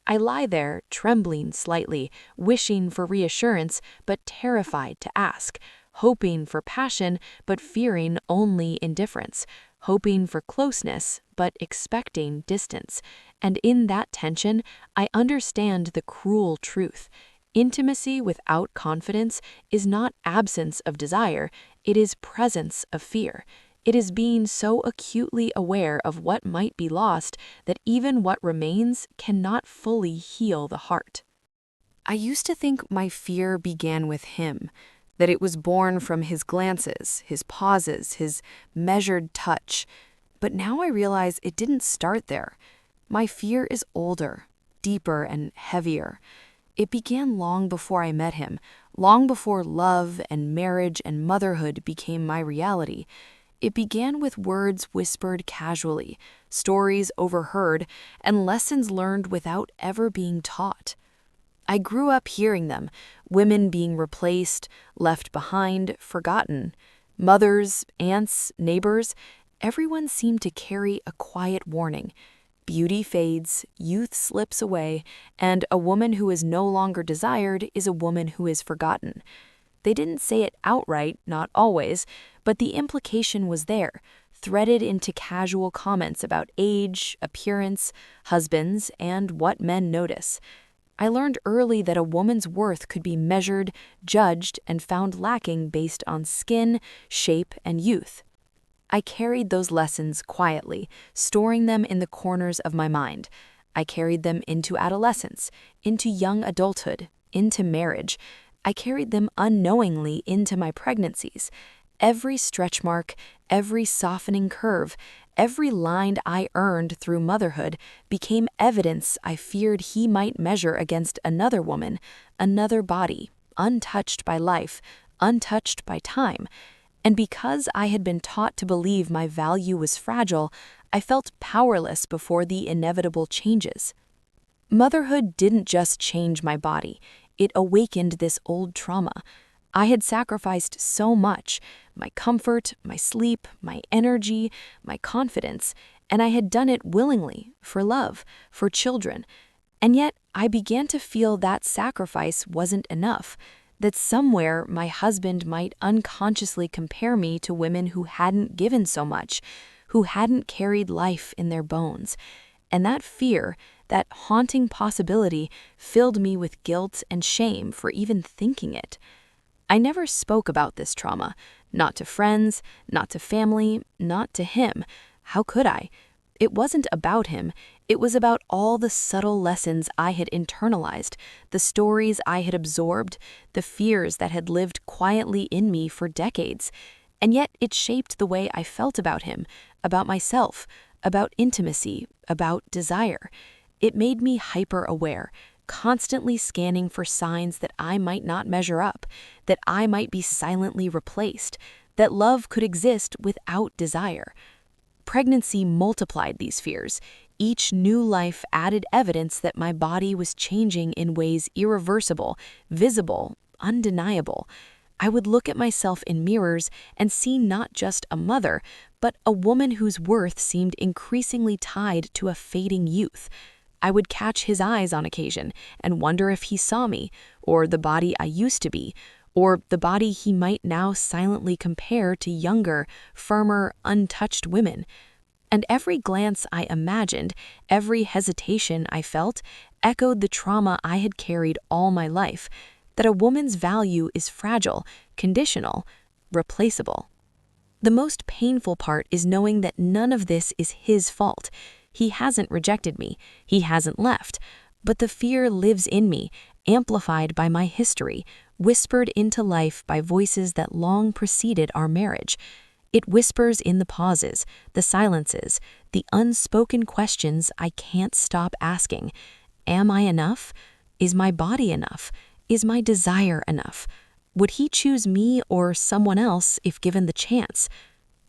I lie there, trembling slightly, wishing for reassurance, but terrified to ask, hoping for passion, but fearing only indifference, hoping for closeness, but expecting distance. And in that tension, I understand the cruel truth. Intimacy without confidence is not absence of desire, it is presence of fear. It is being so acutely aware of what might be lost that even what remains cannot fully heal the heart. I used to think my fear began with him, that it was born from his glances, his pauses, his measured touch. But now I realize it didn't start there. My fear is older, deeper, and heavier. It began long before I met him, long before love and marriage and motherhood became my reality. It began with words whispered casually, stories overheard, and lessons learned without ever being taught. I grew up hearing them, women being replaced, left behind, forgotten. Mothers, aunts, neighbors, everyone seemed to carry a quiet warning. Beauty fades, youth slips away, and a woman who is no longer desired is a woman who is forgotten. They didn't say it outright, not always, but the implication was there, threaded into casual comments about age, appearance, husbands, and what men notice. I learned early that a woman's worth could be measured, judged, and found lacking based on skin, shape, and youth. I carried those lessons quietly, storing them in the corners of my mind. I carried them into adolescence, into young adulthood, into marriage. I carried them unknowingly into my pregnancies. Every stretch mark, every softening curve, every line I earned through motherhood became evidence I feared he might measure against another woman, another body, untouched by life, untouched by time. And because I had been taught to believe my value was fragile, I felt powerless before the inevitable changes. Motherhood didn't just change my body, it awakened this old trauma. I had sacrificed so much, my comfort, my sleep, my energy, my confidence, and I had done it willingly, for love, for children. And yet I began to feel that sacrifice wasn't enough, that somewhere my husband might unconsciously compare me to women who hadn't given so much, who hadn't carried life in their bones. And that fear, that haunting possibility, filled me with guilt and shame for even thinking it. I never spoke about this trauma, not to friends, not to family, not to him. How could I? It wasn't about him. It was about all the subtle lessons I had internalized, the stories I had absorbed, the fears that had lived quietly in me for decades. And yet it shaped the way I felt about him, about myself, about intimacy, about desire. It made me hyper-aware, constantly scanning for signs that I might not measure up, that I might be silently replaced, that love could exist without desire. Pregnancy multiplied these fears. Each new life added evidence that my body was changing in ways irreversible, visible, undeniable. I would look at myself in mirrors and see not just a mother, but a woman whose worth seemed increasingly tied to a fading youth. I would catch his eyes on occasion and wonder if he saw me, or the body I used to be, or the body he might now silently compare to younger, firmer, untouched women. And every glance I imagined, every hesitation I felt, echoed the trauma I had carried all my life, that a woman's value is fragile, conditional, replaceable. The most painful part is knowing that none of this is his fault. He hasn't rejected me, he hasn't left, but the fear lives in me, amplified by my history, whispered into life by voices that long preceded our marriage. It whispers in the pauses, the silences, the unspoken questions I can't stop asking. Am I enough? Is my body enough? Is my desire enough? Would he choose me or someone else if given the chance?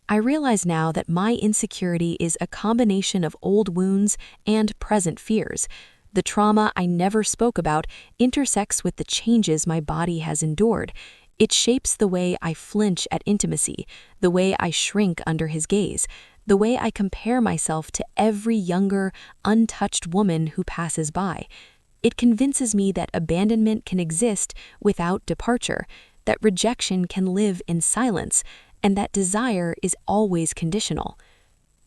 I realize now that my insecurity is a combination of old wounds and present fears. The trauma I never spoke about intersects with the changes my body has endured. It shapes the way I flinch at intimacy, the way I shrink under his gaze, the way I compare myself to every younger, untouched woman who passes by. It convinces me that abandonment can exist without departure, that rejection can live in silence, and that desire is always conditional.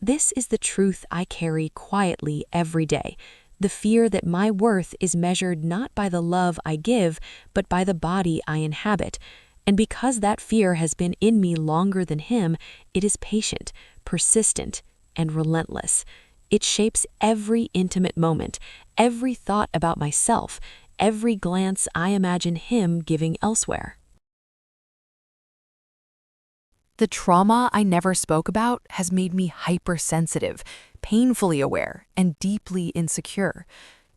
This is the truth I carry quietly every day, the fear that my worth is measured not by the love I give, but by the body I inhabit. And because that fear has been in me longer than him, it is patient, persistent, and relentless. It shapes every intimate moment, every thought about myself, every glance I imagine him giving elsewhere. The trauma I never spoke about has made me hypersensitive, painfully aware, and deeply insecure.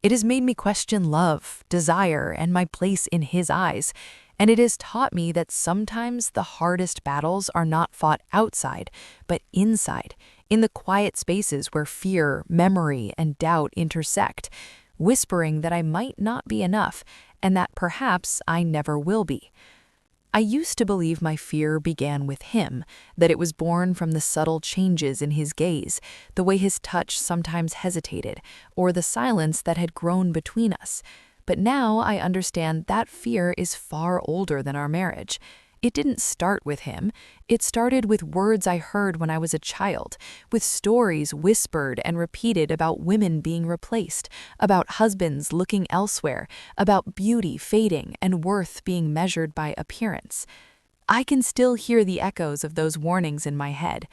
It has made me question love, desire, and my place in his eyes. And it has taught me that sometimes the hardest battles are not fought outside, but inside, in the quiet spaces where fear, memory, and doubt intersect, whispering that I might not be enough and that perhaps I never will be. I used to believe my fear began with him, that it was born from the subtle changes in his gaze, the way his touch sometimes hesitated, or the silence that had grown between us. But now I understand that fear is far older than our marriage. It didn't start with him. It started with words I heard when I was a child, with stories whispered and repeated about women being replaced, about husbands looking elsewhere, about beauty fading and worth being measured by appearance. I can still hear the echoes of those warnings in my head.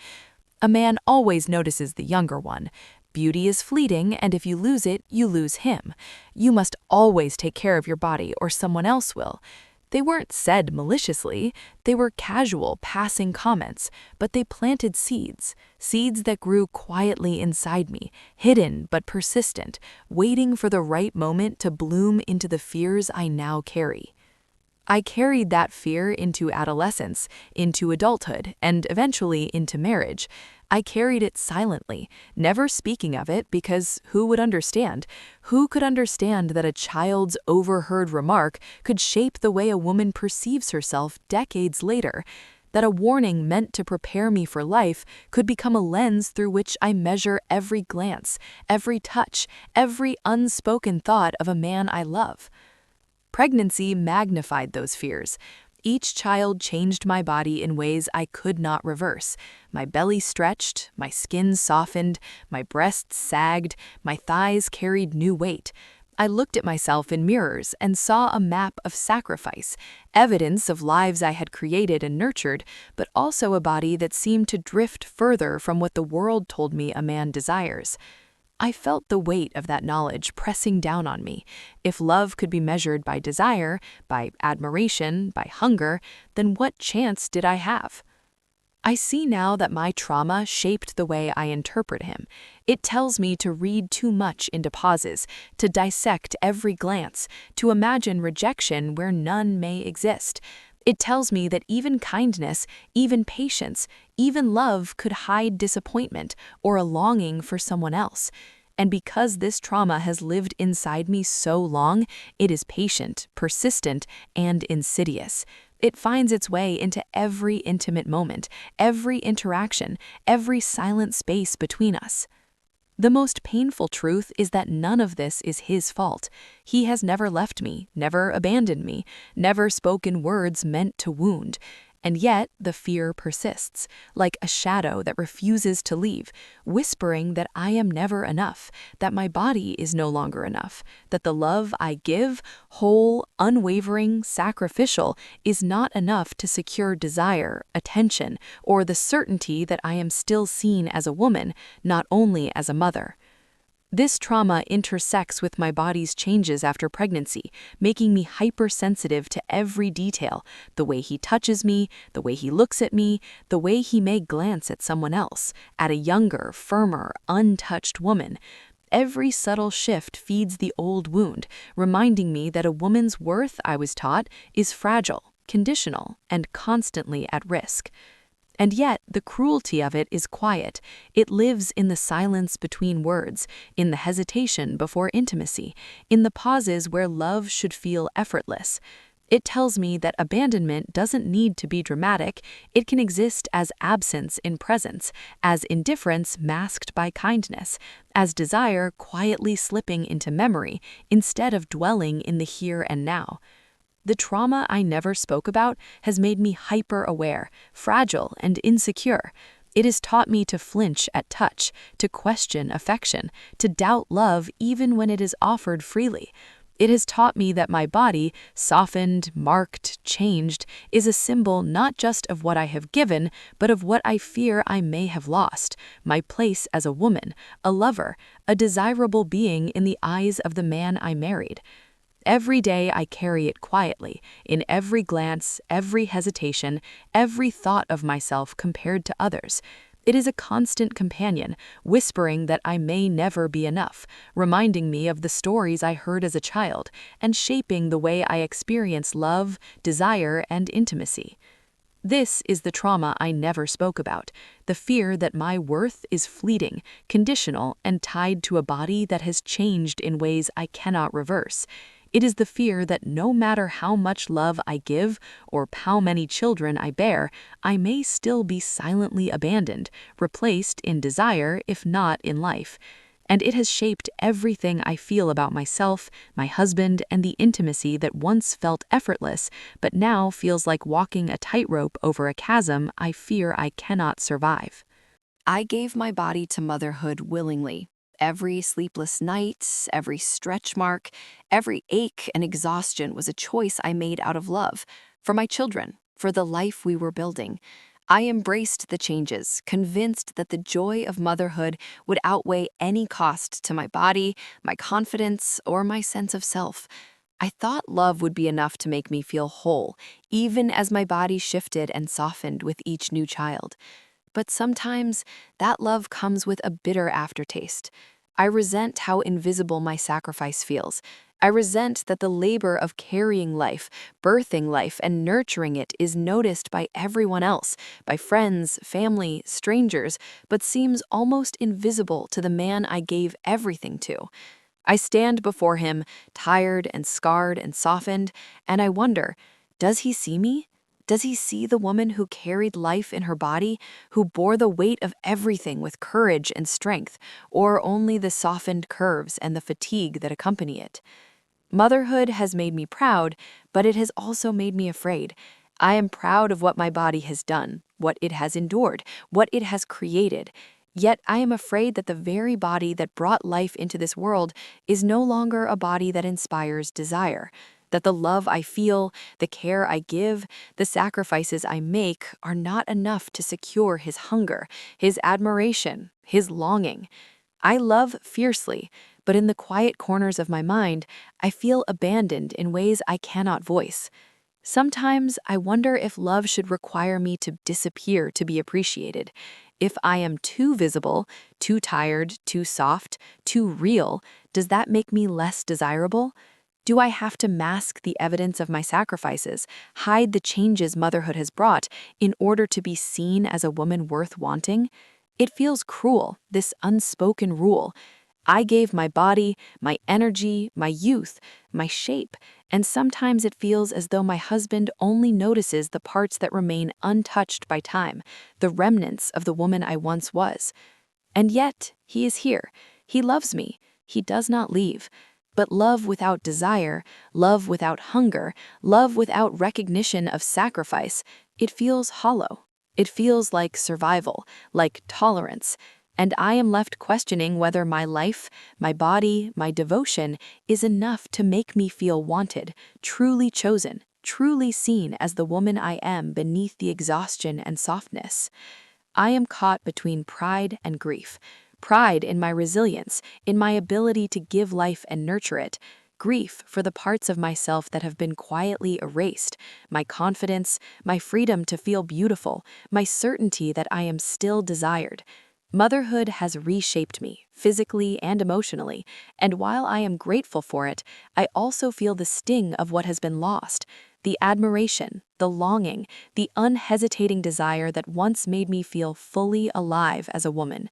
A man always notices the younger one. Beauty is fleeting, and if you lose it, you lose him. You must always take care of your body or someone else will. They weren't said maliciously, they were casual, passing comments, but they planted seeds, seeds that grew quietly inside me, hidden but persistent, waiting for the right moment to bloom into the fears I now carry. I carried that fear into adolescence, into adulthood, and eventually into marriage. I carried it silently, never speaking of it because who would understand? Who could understand that a child's overheard remark could shape the way a woman perceives herself decades later? That a warning meant to prepare me for life could become a lens through which I measure every glance, every touch, every unspoken thought of a man I love. Pregnancy magnified those fears. Each child changed my body in ways I could not reverse. My belly stretched, my skin softened, my breasts sagged, my thighs carried new weight. I looked at myself in mirrors and saw a map of sacrifice, evidence of lives I had created and nurtured, but also a body that seemed to drift further from what the world told me a man desires. I felt the weight of that knowledge pressing down on me. If love could be measured by desire, by admiration, by hunger, then what chance did I have? I see now that my trauma shaped the way I interpret him. It tells me to read too much into pauses, to dissect every glance, to imagine rejection where none may exist. It tells me that even kindness, even patience, even love could hide disappointment or a longing for someone else. And because this trauma has lived inside me so long, it is patient, persistent, and insidious. It finds its way into every intimate moment, every interaction, every silent space between us. The most painful truth is that none of this is his fault. He has never left me, never abandoned me, never spoken words meant to wound. And yet the fear persists, like a shadow that refuses to leave, whispering that I am never enough, that my body is no longer enough, that the love I give, whole, unwavering, sacrificial, is not enough to secure desire, attention, or the certainty that I am still seen as a woman, not only as a mother. This trauma intersects with my body's changes after pregnancy, making me hypersensitive to every detail: the way he touches me, the way he looks at me, the way he may glance at someone else, at a younger, firmer, untouched woman. Every subtle shift feeds the old wound, reminding me that a woman's worth, I was taught, is fragile, conditional, and constantly at risk. And yet, the cruelty of it is quiet. It lives in the silence between words, in the hesitation before intimacy, in the pauses where love should feel effortless. It tells me that abandonment doesn't need to be dramatic. It can exist as absence in presence, as indifference masked by kindness, as desire quietly slipping into memory instead of dwelling in the here and now. The trauma I never spoke about has made me hyper-aware, fragile, and insecure. It has taught me to flinch at touch, to question affection, to doubt love even when it is offered freely. It has taught me that my body, softened, marked, changed, is a symbol not just of what I have given, but of what I fear I may have lost: my place as a woman, a lover, a desirable being in the eyes of the man I married. Every day I carry it quietly, in every glance, every hesitation, every thought of myself compared to others. It is a constant companion, whispering that I may never be enough, reminding me of the stories I heard as a child, and shaping the way I experience love, desire, and intimacy. This is the trauma I never spoke about: the fear that my worth is fleeting, conditional, and tied to a body that has changed in ways I cannot reverse. It is the fear that no matter how much love I give or how many children I bear, I may still be silently abandoned, replaced in desire if not in life. And it has shaped everything I feel about myself, my husband, and the intimacy that once felt effortless, but now feels like walking a tightrope over a chasm I fear I cannot survive. I gave my body to motherhood willingly. Every sleepless night, every stretch mark, every ache and exhaustion was a choice I made out of love, for my children, for the life we were building. I embraced the changes, convinced that the joy of motherhood would outweigh any cost to my body, my confidence, or my sense of self. I thought love would be enough to make me feel whole, even as my body shifted and softened with each new child. But sometimes that love comes with a bitter aftertaste. I resent how invisible my sacrifice feels. I resent that the labor of carrying life, birthing life, and nurturing it is noticed by everyone else, by friends, family, strangers, but seems almost invisible to the man I gave everything to. I stand before him, tired and scarred and softened, and I wonder, does he see me? Does he see the woman who carried life in her body, who bore the weight of everything with courage and strength, or only the softened curves and the fatigue that accompany it? Motherhood has made me proud, but it has also made me afraid. I am proud of what my body has done, what it has endured, what it has created. Yet I am afraid that the very body that brought life into this world is no longer a body that inspires desire, that the love I feel, the care I give, the sacrifices I make are not enough to secure his hunger, his admiration, his longing. I love fiercely, but in the quiet corners of my mind, I feel abandoned in ways I cannot voice. Sometimes I wonder if love should require me to disappear to be appreciated. If I am too visible, too tired, too soft, too real, does that make me less desirable? Do I have to mask the evidence of my sacrifices, hide the changes motherhood has brought, in order to be seen as a woman worth wanting? It feels cruel, this unspoken rule. I gave my body, my energy, my youth, my shape, and sometimes it feels as though my husband only notices the parts that remain untouched by time, the remnants of the woman I once was. And yet, he is here. He loves me. He does not leave. But love without desire, love without hunger, love without recognition of sacrifice, it feels hollow. It feels like survival, like tolerance. And I am left questioning whether my life, my body, my devotion is enough to make me feel wanted, truly chosen, truly seen as the woman I am beneath the exhaustion and softness. I am caught between pride and grief. pride in my resilience, in my ability to give life and nurture it, grief for the parts of myself that have been quietly erased, my confidence, my freedom to feel beautiful, my certainty that I am still desired. Motherhood has reshaped me, physically and emotionally, and while I am grateful for it, I also feel the sting of what has been lost, the admiration, the longing, the unhesitating desire that once made me feel fully alive as a woman.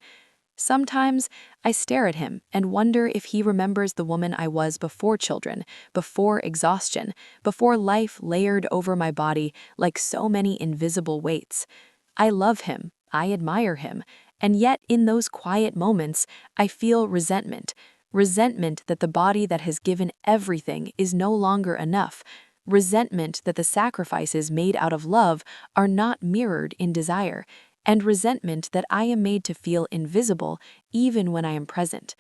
Sometimes I stare at him and wonder if he remembers the woman I was before children, before exhaustion, before life layered over my body like so many invisible weights. I love him, I admire him, and yet in those quiet moments, I feel resentment. Resentment that the body that has given everything is no longer enough. Resentment that the sacrifices made out of love are not mirrored in desire, and resentment that I am made to feel invisible even when I am present.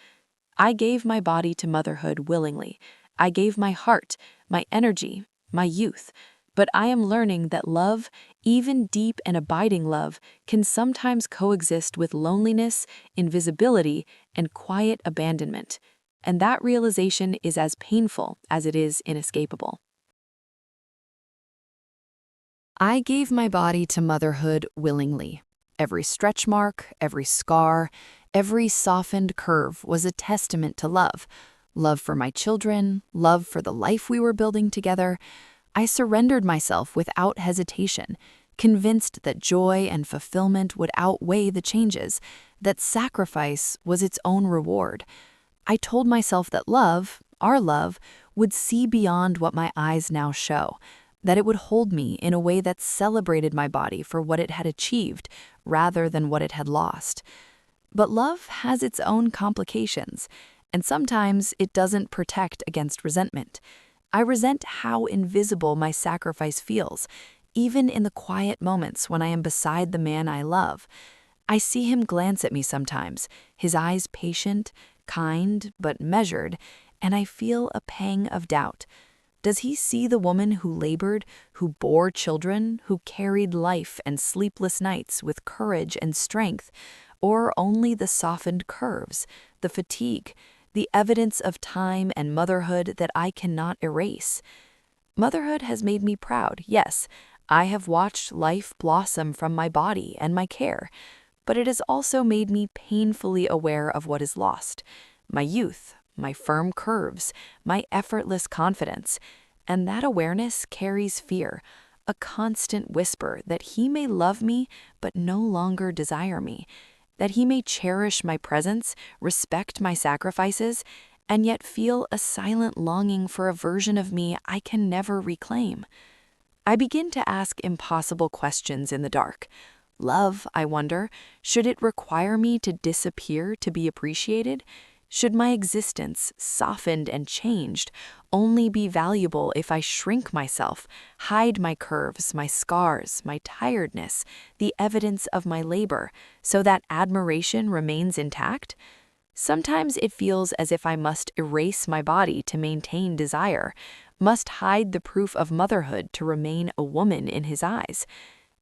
I gave my body to motherhood willingly. I gave my heart, my energy, my youth. But I am learning that love, even deep and abiding love, can sometimes coexist with loneliness, invisibility, and quiet abandonment. And that realization is as painful as it is inescapable. I gave my body to motherhood willingly. Every stretch mark, every scar, every softened curve was a testament to love. Love for my children, love for the life we were building together. I surrendered myself without hesitation, convinced that joy and fulfillment would outweigh the changes, that sacrifice was its own reward. I told myself that love, our love, would see beyond what my eyes now show, that it would hold me in a way that celebrated my body for what it had achieved rather than what it had lost. But love has its own complications, and sometimes it doesn't protect against resentment. I resent how invisible my sacrifice feels, even in the quiet moments when I am beside the man I love. I see him glance at me sometimes, his eyes patient, kind, but measured, and I feel a pang of doubt. Does he see the woman who labored, who bore children, who carried life and sleepless nights with courage and strength, or only the softened curves, the fatigue, the evidence of time and motherhood that I cannot erase? Motherhood has made me proud, yes. I have watched life blossom from my body and my care, but it has also made me painfully aware of what is lost. My youth, my firm curves, my effortless confidence, and that awareness carries fear, a constant whisper that he may love me but no longer desire me, that he may cherish my presence, respect my sacrifices, and yet feel a silent longing for a version of me I can never reclaim. I begin to ask impossible questions in the dark. Love, I wonder, should it require me to disappear to be appreciated? Should my existence, softened and changed, only be valuable if I shrink myself, hide my curves, my scars, my tiredness, the evidence of my labor, so that admiration remains intact? Sometimes it feels as if I must erase my body to maintain desire, must hide the proof of motherhood to remain a woman in his eyes.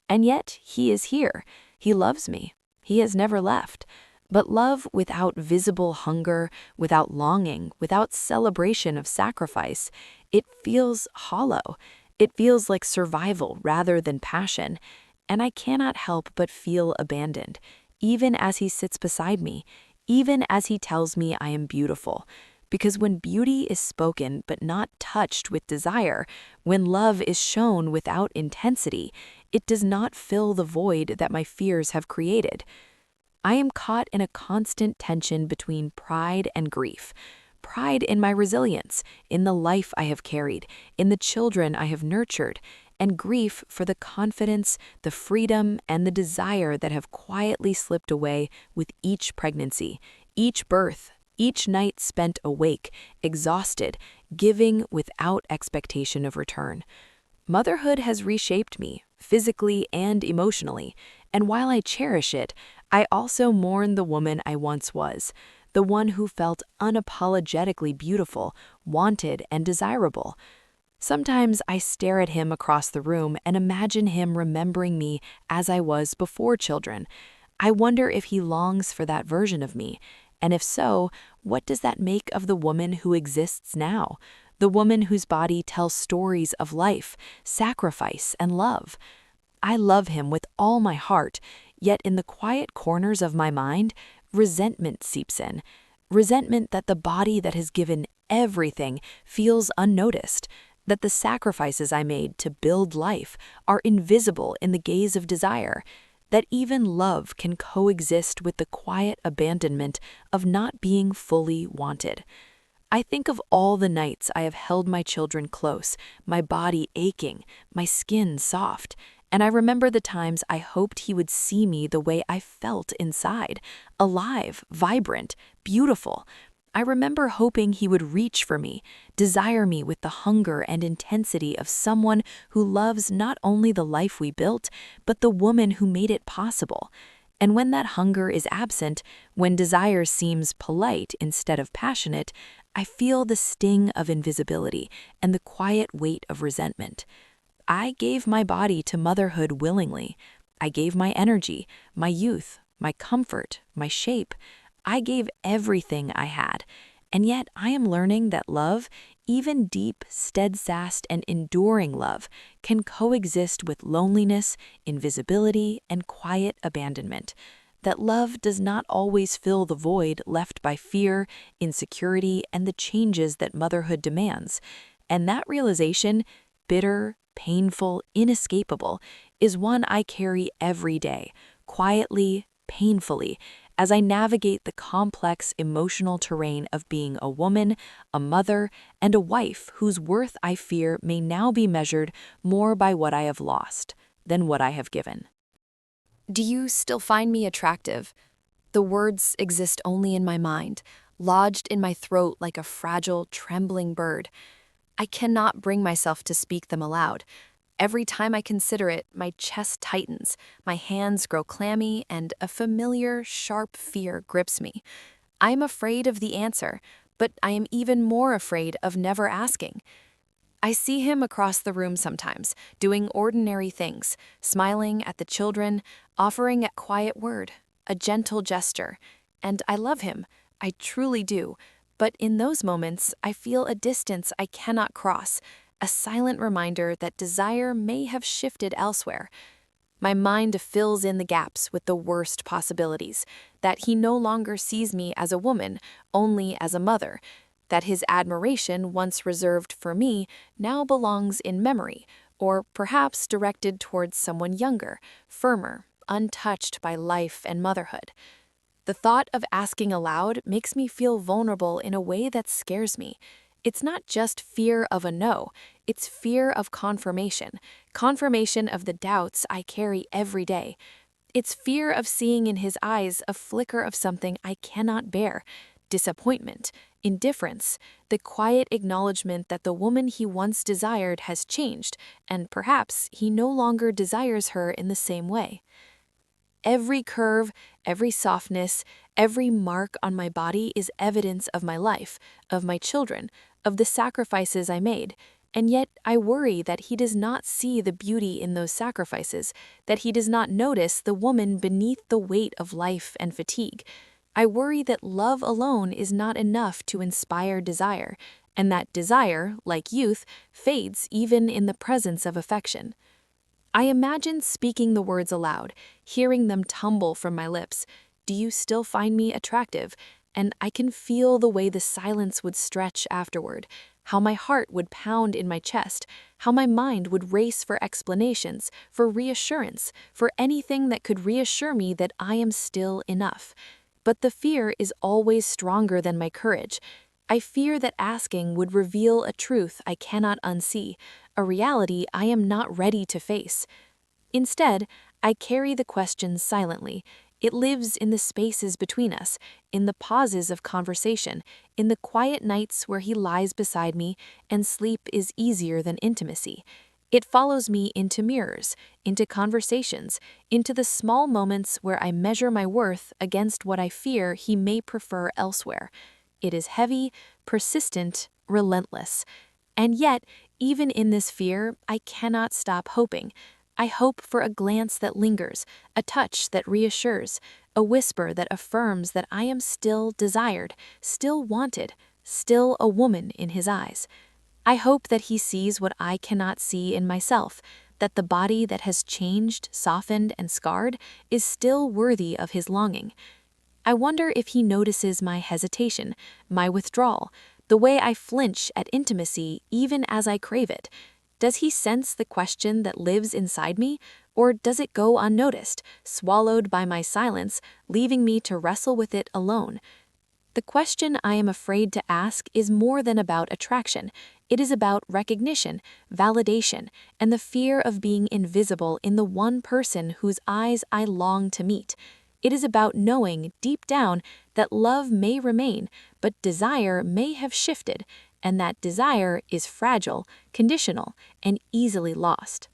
And yet he is here. He loves me. He has never left. But love without visible hunger, without longing, without celebration of sacrifice, it feels hollow. It feels like survival rather than passion. And I cannot help but feel abandoned, even as he sits beside me, even as he tells me I am beautiful. Because when beauty is spoken but not touched with desire, when love is shown without intensity, it does not fill the void that my fears have created. I am caught in a constant tension between pride and grief. Pride in my resilience, in the life I have carried, in the children I have nurtured, and grief for the confidence, the freedom, and the desire that have quietly slipped away with each pregnancy, each birth, each night spent awake, exhausted, giving without expectation of return. Motherhood has reshaped me, physically and emotionally, and while I cherish it, I also mourn the woman I once was, the one who felt unapologetically beautiful, wanted, and desirable. Sometimes I stare at him across the room and imagine him remembering me as I was before children. I wonder if he longs for that version of me, and if so, what does that make of the woman who exists now? The woman whose body tells stories of life, sacrifice, and love. I love him with all my heart, yet in the quiet corners of my mind, resentment seeps in. Resentment that the body that has given everything feels unnoticed, that the sacrifices I made to build life are invisible in the gaze of desire, that even love can coexist with the quiet abandonment of not being fully wanted. I think of all the nights I have held my children close, my body aching, my skin soft, and I remember the times I hoped he would see me the way I felt inside, alive, vibrant, beautiful. I remember hoping he would reach for me, desire me with the hunger and intensity of someone who loves not only the life we built, but the woman who made it possible. And when that hunger is absent, when desire seems polite instead of passionate, I feel the sting of invisibility and the quiet weight of resentment. I gave my body to motherhood willingly. I gave my energy, my youth, my comfort, my shape. I gave everything I had. And yet I am learning that love, even deep, steadfast, and enduring love, can coexist with loneliness, invisibility, and quiet abandonment. That love does not always fill the void left by fear, insecurity, and the changes that motherhood demands. And that realization, bitter, painful, inescapable, is one I carry every day, quietly, painfully, as I navigate the complex emotional terrain of being a woman, a mother, and a wife whose worth I fear may now be measured more by what I have lost than what I have given. Do you still find me attractive? The words exist only in my mind, lodged in my throat like a fragile, trembling bird. I cannot bring myself to speak them aloud. Every time I consider it, my chest tightens, my hands grow clammy, and a familiar, sharp fear grips me. I am afraid of the answer, but I am even more afraid of never asking. I see him across the room sometimes, doing ordinary things, smiling at the children, offering a quiet word, a gentle gesture, and I love him. I truly do. But in those moments, I feel a distance I cannot cross, a silent reminder that desire may have shifted elsewhere. My mind fills in the gaps with the worst possibilities, that he no longer sees me as a woman, only as a mother, that his admiration once reserved for me now belongs in memory, or perhaps directed towards someone younger, firmer, untouched by life and motherhood. The thought of asking aloud makes me feel vulnerable in a way that scares me. It's not just fear of a no, it's fear of confirmation, confirmation of the doubts I carry every day. It's fear of seeing in his eyes a flicker of something I cannot bear, disappointment, indifference, the quiet acknowledgement that the woman he once desired has changed, and perhaps he no longer desires her in the same way. Every curve, every softness, every mark on my body is evidence of my life, of my children, of the sacrifices I made, and yet I worry that he does not see the beauty in those sacrifices, that he does not notice the woman beneath the weight of life and fatigue. I worry that love alone is not enough to inspire desire, and that desire, like youth, fades even in the presence of affection. I imagine speaking the words aloud, hearing them tumble from my lips. Do you still find me attractive? And I can feel the way the silence would stretch afterward, how my heart would pound in my chest, how my mind would race for explanations, for reassurance, for anything that could reassure me that I am still enough. But the fear is always stronger than my courage. I fear that asking would reveal a truth I cannot unsee, a reality I am not ready to face. Instead, I carry the question silently. It lives in the spaces between us, in the pauses of conversation, in the quiet nights where he lies beside me and sleep is easier than intimacy. It follows me into mirrors, into conversations, into the small moments where I measure my worth against what I fear he may prefer elsewhere. It is heavy, persistent, relentless. And yet, even in this fear, I cannot stop hoping. I hope for a glance that lingers, a touch that reassures, a whisper that affirms that I am still desired, still wanted, still a woman in his eyes. I hope that he sees what I cannot see in myself, that the body that has changed, softened, and scarred is still worthy of his longing. I wonder if he notices my hesitation, my withdrawal, the way I flinch at intimacy even as I crave it. Does he sense the question that lives inside me, or does it go unnoticed, swallowed by my silence, leaving me to wrestle with it alone? The question I am afraid to ask is more than about attraction. It is about recognition, validation, and the fear of being invisible in the one person whose eyes I long to meet. It is about knowing, deep down, that love may remain, but desire may have shifted, and that desire is fragile, conditional, and easily lost.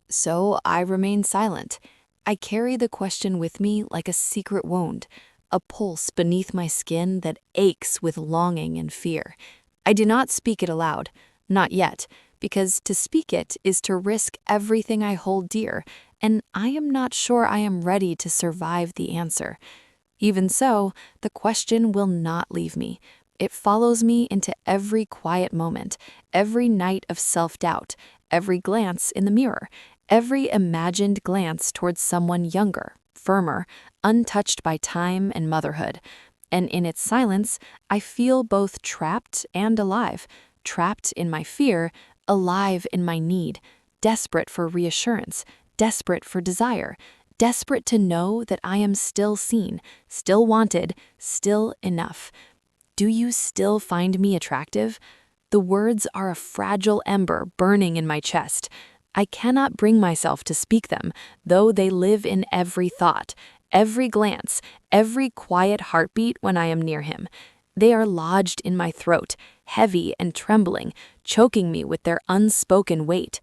So I remain silent. I carry the question with me like a secret wound, a pulse beneath my skin that aches with longing and fear. I do not speak it aloud, not yet, because to speak it is to risk everything I hold dear, and I am not sure I am ready to survive the answer. Even so, the question will not leave me. It follows me into every quiet moment, every night of self-doubt, every glance in the mirror, every imagined glance towards someone younger, firmer, untouched by time and motherhood. And in its silence, I feel both trapped and alive, trapped in my fear, alive in my need, desperate for reassurance, desperate for desire, desperate to know that I am still seen, still wanted, still enough. Do you still find me attractive? The words are a fragile ember burning in my chest. I cannot bring myself to speak them, though they live in every thought, every glance, every quiet heartbeat when I am near him. They are lodged in my throat, heavy and trembling, choking me with their unspoken weight.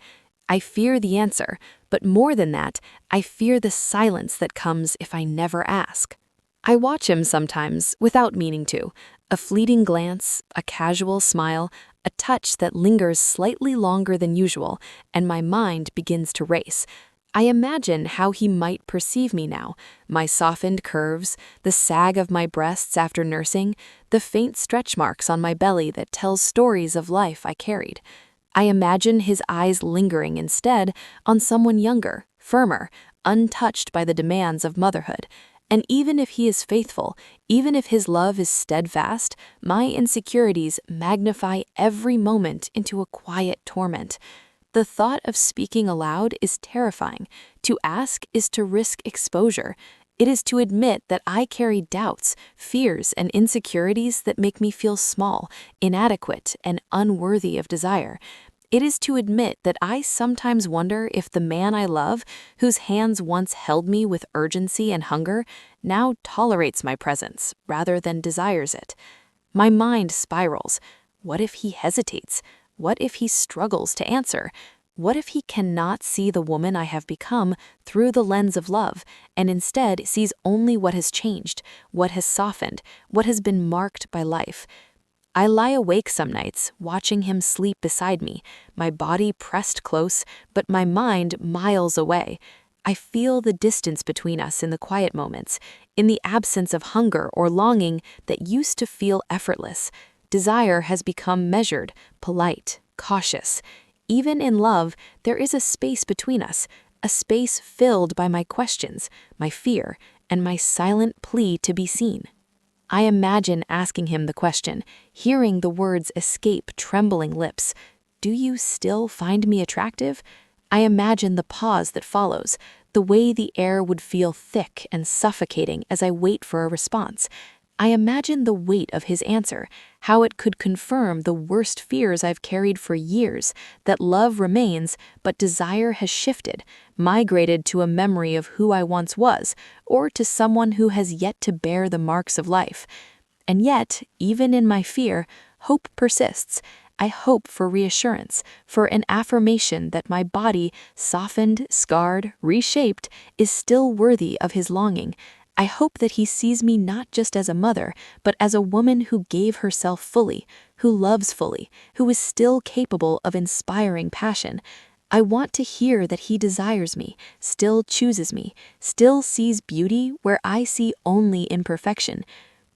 I fear the answer, but more than that, I fear the silence that comes if I never ask. I watch him sometimes, without meaning to. A fleeting glance, a casual smile, a touch that lingers slightly longer than usual, and my mind begins to race. I imagine how he might perceive me now, my softened curves, the sag of my breasts after nursing, the faint stretch marks on my belly that tells stories of life I carried. I imagine his eyes lingering instead on someone younger, firmer, untouched by the demands of motherhood. And even if he is faithful, even if his love is steadfast, my insecurities magnify every moment into a quiet torment. The thought of speaking aloud is terrifying. To ask is to risk exposure. It is to admit that I carry doubts, fears, and insecurities that make me feel small, inadequate, and unworthy of desire. It is to admit that I sometimes wonder if the man I love, whose hands once held me with urgency and hunger, now tolerates my presence rather than desires it. My mind spirals. What if he hesitates? What if he struggles to answer? What if he cannot see the woman I have become through the lens of love, and instead sees only what has changed, what has softened, what has been marked by life? I lie awake some nights, watching him sleep beside me, my body pressed close, but my mind miles away. I feel the distance between us in the quiet moments, in the absence of hunger or longing that used to feel effortless. Desire has become measured, polite, cautious. Even in love, there is a space between us, a space filled by my questions, my fear, and my silent plea to be seen. I imagine asking him the question, hearing the words escape trembling lips. Do you still find me attractive? I imagine the pause that follows, the way the air would feel thick and suffocating as I wait for a response. I imagine the weight of his answer, how it could confirm the worst fears I've carried for years, that love remains, but desire has shifted, migrated to a memory of who I once was, or to someone who has yet to bear the marks of life. And yet, even in my fear, hope persists. I hope for reassurance, for an affirmation that my body, softened, scarred, reshaped, is still worthy of his longing. I hope that he sees me not just as a mother, but as a woman who gave herself fully, who loves fully, who is still capable of inspiring passion. I want to hear that he desires me, still chooses me, still sees beauty where I see only imperfection.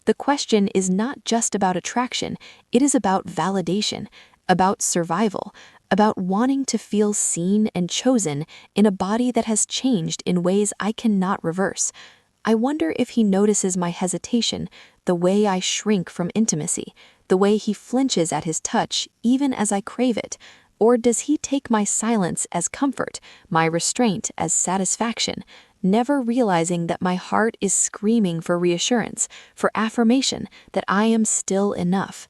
The question is not just about attraction, it is about validation, about survival, about wanting to feel seen and chosen in a body that has changed in ways I cannot reverse. I wonder if he notices my hesitation, the way I shrink from intimacy, the way he flinches at his touch even as I crave it. Or does he take my silence as comfort, my restraint as satisfaction, never realizing that my heart is screaming for reassurance, for affirmation that I am still enough?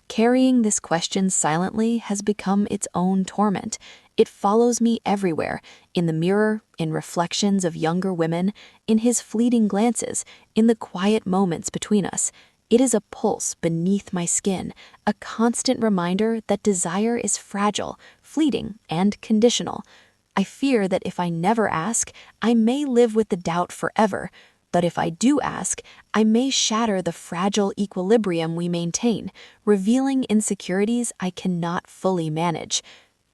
Carrying this question silently has become its own torment. It follows me everywhere, in the mirror, in reflections of younger women, in his fleeting glances, in the quiet moments between us. It is a pulse beneath my skin, a constant reminder that desire is fragile, fleeting, and conditional. I fear that if I never ask, I may live with the doubt forever. But if I do ask, I may shatter the fragile equilibrium we maintain, revealing insecurities I cannot fully manage.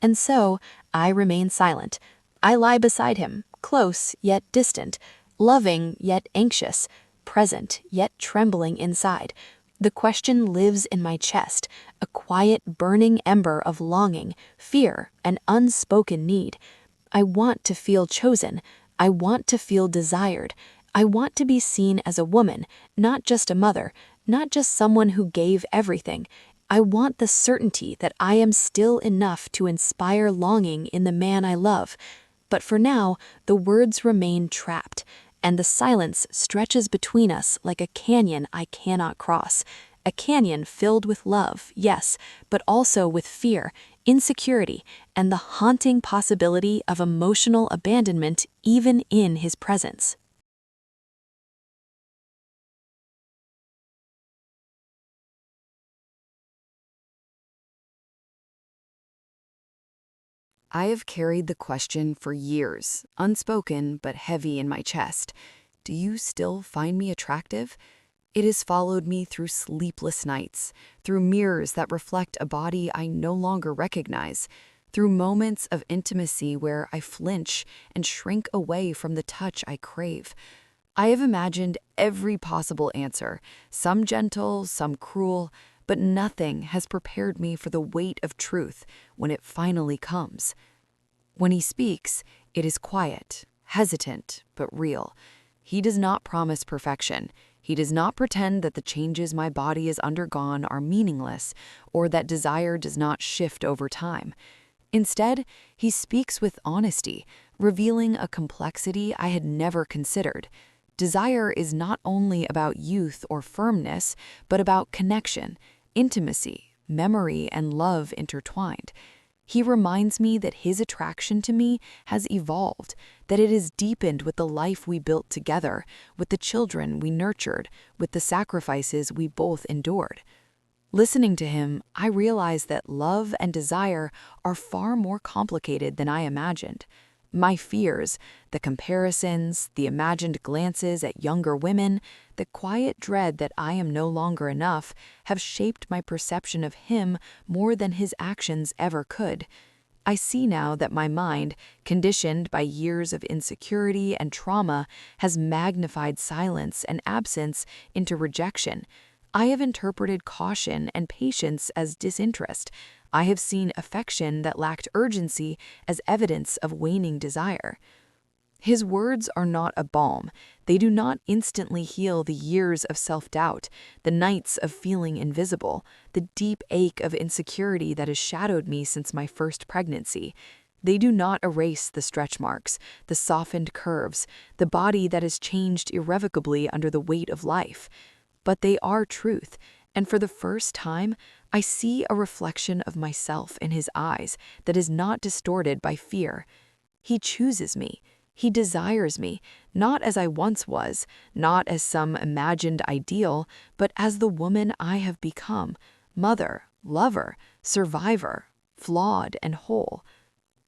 And so, I remain silent. I lie beside him, close yet distant, loving yet anxious, present yet trembling inside. The question lives in my chest, a quiet, burning ember of longing, fear, and unspoken need. I want to feel chosen. I want to feel desired. I want to be seen as a woman, not just a mother, not just someone who gave everything. I want the certainty that I am still enough to inspire longing in the man I love. But for now, the words remain trapped, and the silence stretches between us like a canyon I cannot cross. A canyon filled with love, yes, but also with fear, insecurity, and the haunting possibility of emotional abandonment even in his presence. I have carried the question for years, unspoken but heavy in my chest. Do you still find me attractive? It has followed me through sleepless nights, through mirrors that reflect a body I no longer recognize, through moments of intimacy where I flinch and shrink away from the touch I crave. I have imagined every possible answer, some gentle, some cruel, but nothing has prepared me for the weight of truth when it finally comes. When he speaks, it is quiet, hesitant, but real. He does not promise perfection. He does not pretend that the changes my body has undergone are meaningless or that desire does not shift over time. Instead, he speaks with honesty, revealing a complexity I had never considered. Desire is not only about youth or firmness, but about connection, intimacy, memory, and love intertwined. He reminds me that his attraction to me has evolved, that it is deepened with the life we built together, with the children we nurtured, with the sacrifices we both endured. Listening to him, I realize that love and desire are far more complicated than I imagined. My fears, the comparisons, the imagined glances at younger women, the quiet dread that I am no longer enough, have shaped my perception of him more than his actions ever could. I see now that my mind, conditioned by years of insecurity and trauma, has magnified silence and absence into rejection. I have interpreted caution and patience as disinterest. I have seen affection that lacked urgency as evidence of waning desire. His words are not a balm. They do not instantly heal the years of self-doubt, the nights of feeling invisible, the deep ache of insecurity that has shadowed me since my first pregnancy. They do not erase the stretch marks, the softened curves, the body that has changed irrevocably under the weight of life. But they are truth, and for the first time, I see a reflection of myself in his eyes that is not distorted by fear. He chooses me. He desires me, not as I once was, not as some imagined ideal, but as the woman I have become, mother, lover, survivor, flawed and whole.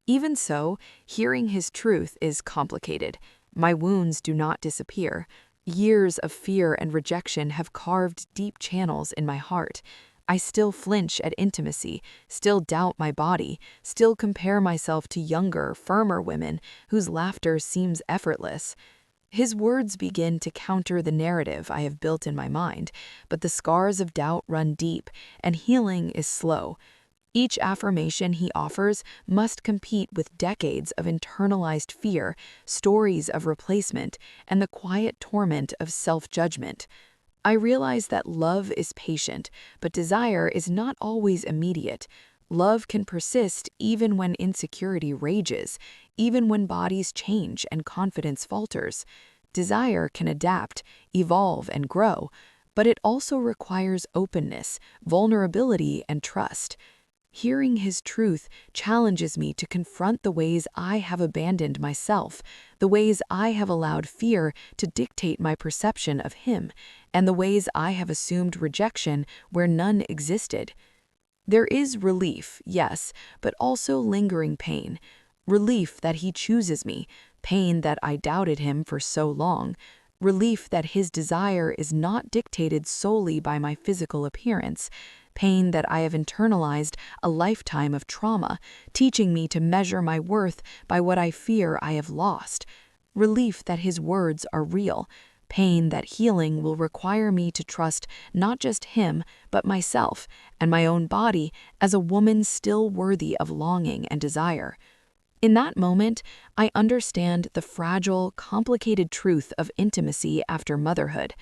Even so, hearing his truth is complicated. My wounds do not disappear. Years of fear and rejection have carved deep channels in my heart. I still flinch at intimacy, still doubt my body, still compare myself to younger, firmer women whose laughter seems effortless. His words begin to counter the narrative I have built in my mind, but the scars of doubt run deep, and healing is slow. Each affirmation he offers must compete with decades of internalized fear, stories of replacement, and the quiet torment of self-judgment. I realize that love is patient, but desire is not always immediate. Love can persist even when insecurity rages, even when bodies change and confidence falters. Desire can adapt, evolve, and grow, but it also requires openness, vulnerability, and trust. Hearing his truth challenges me to confront the ways I have abandoned myself, the ways I have allowed fear to dictate my perception of him, and the ways I have assumed rejection where none existed. There is relief, yes, but also lingering pain. Relief that he chooses me, pain that I doubted him for so long. Relief that his desire is not dictated solely by my physical appearance. Pain that I have internalized a lifetime of trauma, teaching me to measure my worth by what I fear I have lost. Relief that his words are real. Pain that healing will require me to trust not just him, but myself and my own body as a woman still worthy of longing and desire. In that moment, I understand the fragile, complicated truth of intimacy after motherhood.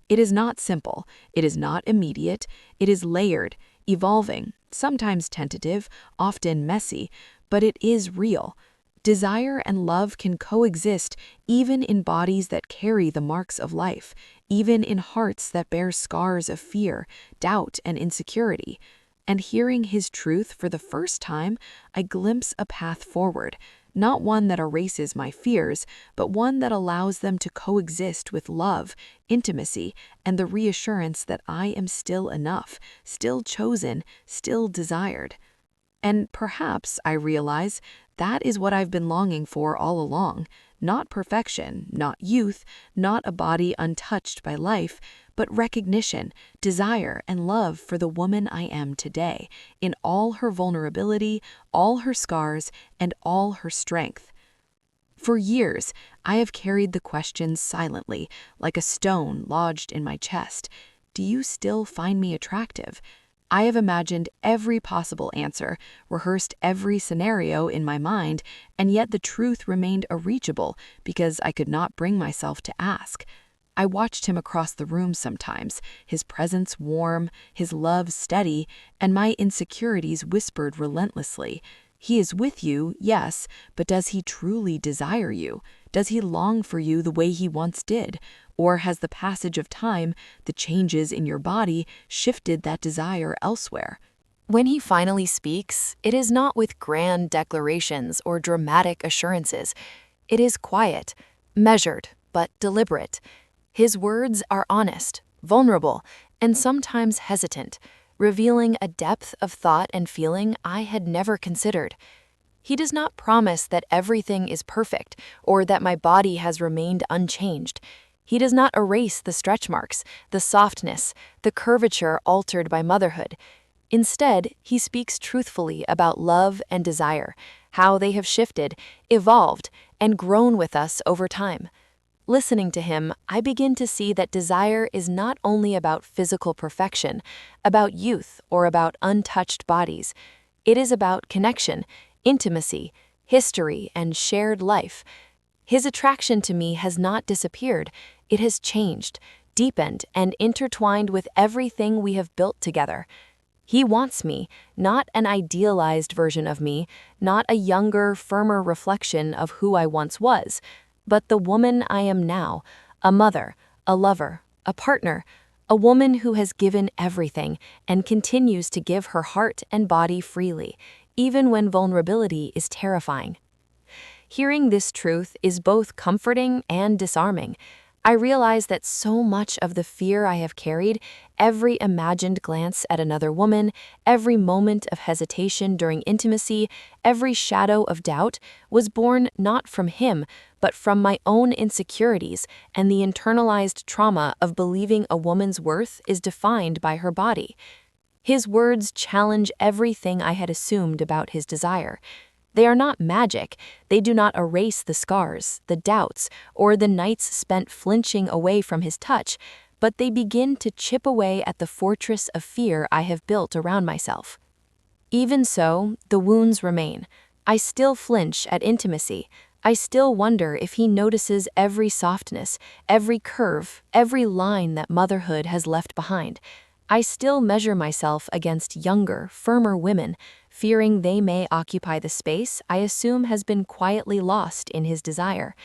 It is not simple, it is not immediate, it is layered, evolving, sometimes tentative, often messy, but it is real. Desire and love can coexist even in bodies that carry the marks of life, even in hearts that bear scars of fear, doubt, and insecurity. And hearing his truth for the first time, I glimpse a path forward, not one that erases my fears, but one that allows them to coexist with love, intimacy, and the reassurance that I am still enough, still chosen, still desired. And perhaps, I realize, that is what I've been longing for all along. Not perfection, not youth, not a body untouched by life, but recognition, desire, and love for the woman I am today, in all her vulnerability, all her scars, and all her strength. For years, I have carried the question silently, like a stone lodged in my chest. Do you still find me attractive? I have imagined every possible answer, rehearsed every scenario in my mind, and yet the truth remained unreachable because I could not bring myself to ask. I watched him across the room sometimes, his presence warm, his love steady, and my insecurities whispered relentlessly. He is with you, yes, but does he truly desire you? Does he long for you the way he once did? Or has the passage of time, the changes in your body, shifted that desire elsewhere? When he finally speaks, it is not with grand declarations or dramatic assurances. It is quiet, measured, but deliberate. His words are honest, vulnerable, and sometimes hesitant, revealing a depth of thought and feeling I had never considered. He does not promise that everything is perfect or that my body has remained unchanged. He does not erase the stretch marks, the softness, the curvature altered by motherhood. Instead, he speaks truthfully about love and desire, how they have shifted, evolved, and grown with us over time. Listening to him, I begin to see that desire is not only about physical perfection, about youth, or about untouched bodies. It is about connection, intimacy, history, and shared life. His attraction to me has not disappeared. It has changed, deepened, and intertwined with everything we have built together. He wants me, not an idealized version of me, not a younger, firmer reflection of who I once was, but the woman I am now, a mother, a lover, a partner, a woman who has given everything and continues to give her heart and body freely, even when vulnerability is terrifying. Hearing this truth is both comforting and disarming. I realize that so much of the fear I have carried, every imagined glance at another woman, every moment of hesitation during intimacy, every shadow of doubt, was born not from him, but from my own insecurities and the internalized trauma of believing a woman's worth is defined by her body. His words challenge everything I had assumed about his desire. They are not magic. They do not erase the scars, the doubts, or the nights spent flinching away from his touch, but they begin to chip away at the fortress of fear I have built around myself. Even so, the wounds remain. I still flinch at intimacy. I still wonder if he notices every softness, every curve, every line that motherhood has left behind. I still measure myself against younger, firmer women, fearing they may occupy the space I assume has been quietly lost in his desire.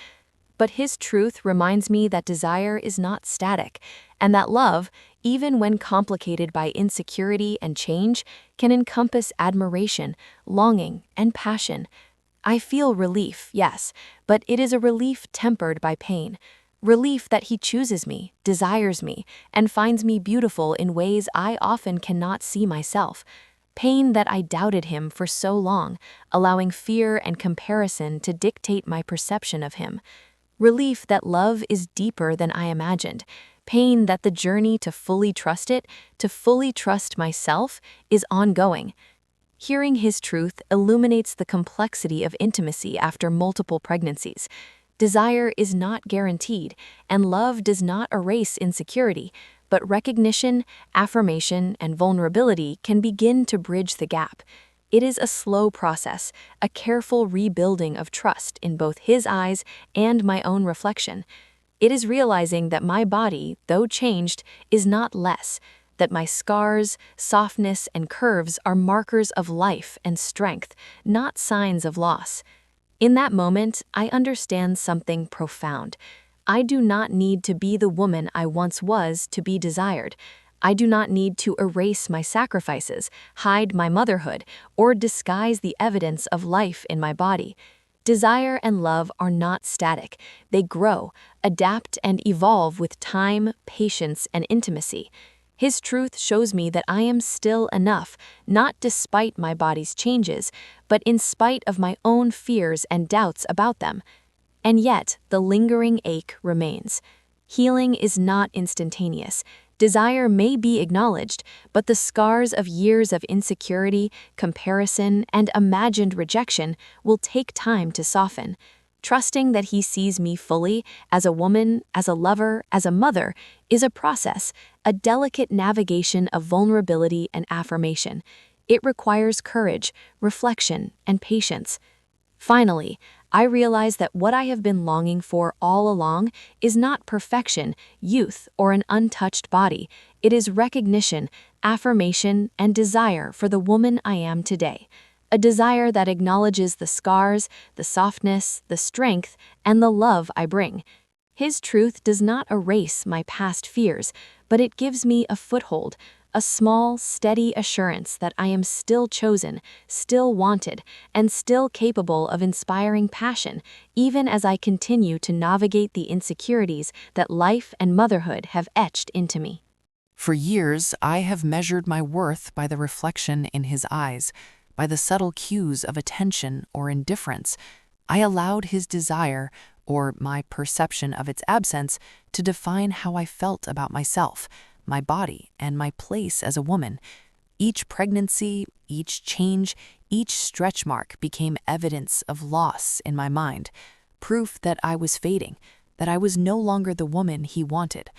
But his truth reminds me that desire is not static, and that love, even when complicated by insecurity and change, can encompass admiration, longing, and passion. I feel relief, yes, but it is a relief tempered by pain. Relief that he chooses me, desires me, and finds me beautiful in ways I often cannot see myself. Pain that I doubted him for so long, allowing fear and comparison to dictate my perception of him. Relief that love is deeper than I imagined. Pain that the journey to fully trust it, to fully trust myself, is ongoing. Hearing his truth illuminates the complexity of intimacy after multiple pregnancies. Desire is not guaranteed, and love does not erase insecurity, but recognition, affirmation, and vulnerability can begin to bridge the gap. It is a slow process, a careful rebuilding of trust in both his eyes and my own reflection. It is realizing that my body, though changed, is not less, that my scars, softness, and curves are markers of life and strength, not signs of loss. In that moment, I understand something profound. I do not need to be the woman I once was to be desired. I do not need to erase my sacrifices, hide my motherhood, or disguise the evidence of life in my body. Desire and love are not static. They grow, adapt, and evolve with time, patience, and intimacy. His truth shows me that I am still enough, not despite my body's changes, but in spite of my own fears and doubts about them. And yet, the lingering ache remains. Healing is not instantaneous. Desire may be acknowledged, but the scars of years of insecurity, comparison, and imagined rejection will take time to soften. Trusting that he sees me fully, as a woman, as a lover, as a mother, is a process, a delicate navigation of vulnerability and affirmation. It requires courage, reflection, and patience. Finally, I realize that what I have been longing for all along is not perfection, youth, or an untouched body. It is recognition, affirmation, and desire for the woman I am today. A desire that acknowledges the scars, the softness, the strength, and the love I bring. His truth does not erase my past fears, but it gives me a foothold, a small, steady assurance that I am still chosen, still wanted, and still capable of inspiring passion, even as I continue to navigate the insecurities that life and motherhood have etched into me. For years, I have measured my worth by the reflection in his eyes, by the subtle cues of attention or indifference. I allowed his desire, or my perception of its absence, to define how I felt about myself, my body, and my place as a woman. Each pregnancy, each change, each stretch mark became evidence of loss in my mind, proof that I was fading, that I was no longer the woman he wanted.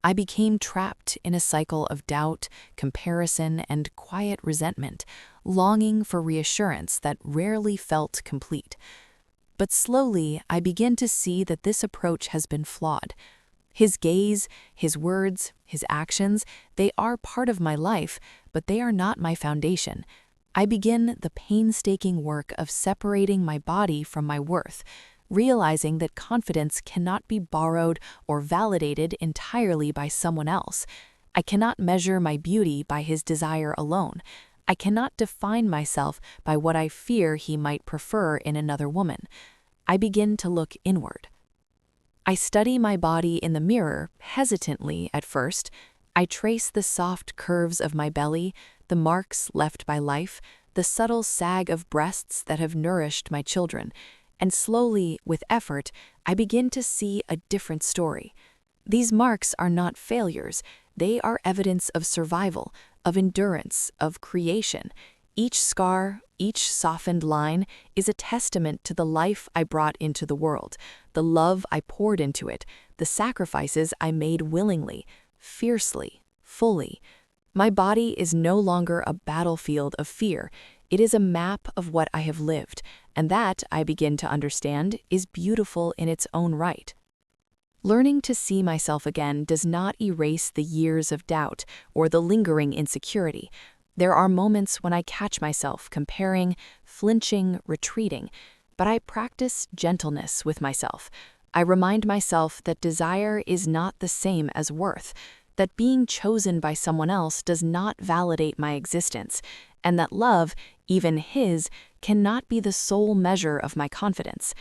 I became trapped in a cycle of doubt, comparison, and quiet resentment, longing for reassurance that rarely felt complete. But slowly, I begin to see that this approach has been flawed. His gaze, his words, his actions, they are part of my life, but they are not my foundation. I begin the painstaking work of separating my body from my worth, realizing that confidence cannot be borrowed or validated entirely by someone else. I cannot measure my beauty by his desire alone. I cannot define myself by what I fear he might prefer in another woman. I begin to look inward. I study my body in the mirror, hesitantly at first. I trace the soft curves of my belly, the marks left by life, the subtle sag of breasts that have nourished my children, and slowly, with effort, I begin to see a different story. These marks are not failures, they are evidence of survival, of endurance, of creation. Each scar, each softened line is a testament to the life I brought into the world, the love I poured into it, the sacrifices I made willingly, fiercely, fully. My body is no longer a battlefield of fear. It is a map of what I have lived, and that, I begin to understand, is beautiful in its own right. Learning to see myself again does not erase the years of doubt or the lingering insecurity. There are moments when I catch myself comparing, flinching, retreating, but I practice gentleness with myself. I remind myself that desire is not the same as worth, that being chosen by someone else does not validate my existence, and that love, even his, cannot be the sole measure of my confidence.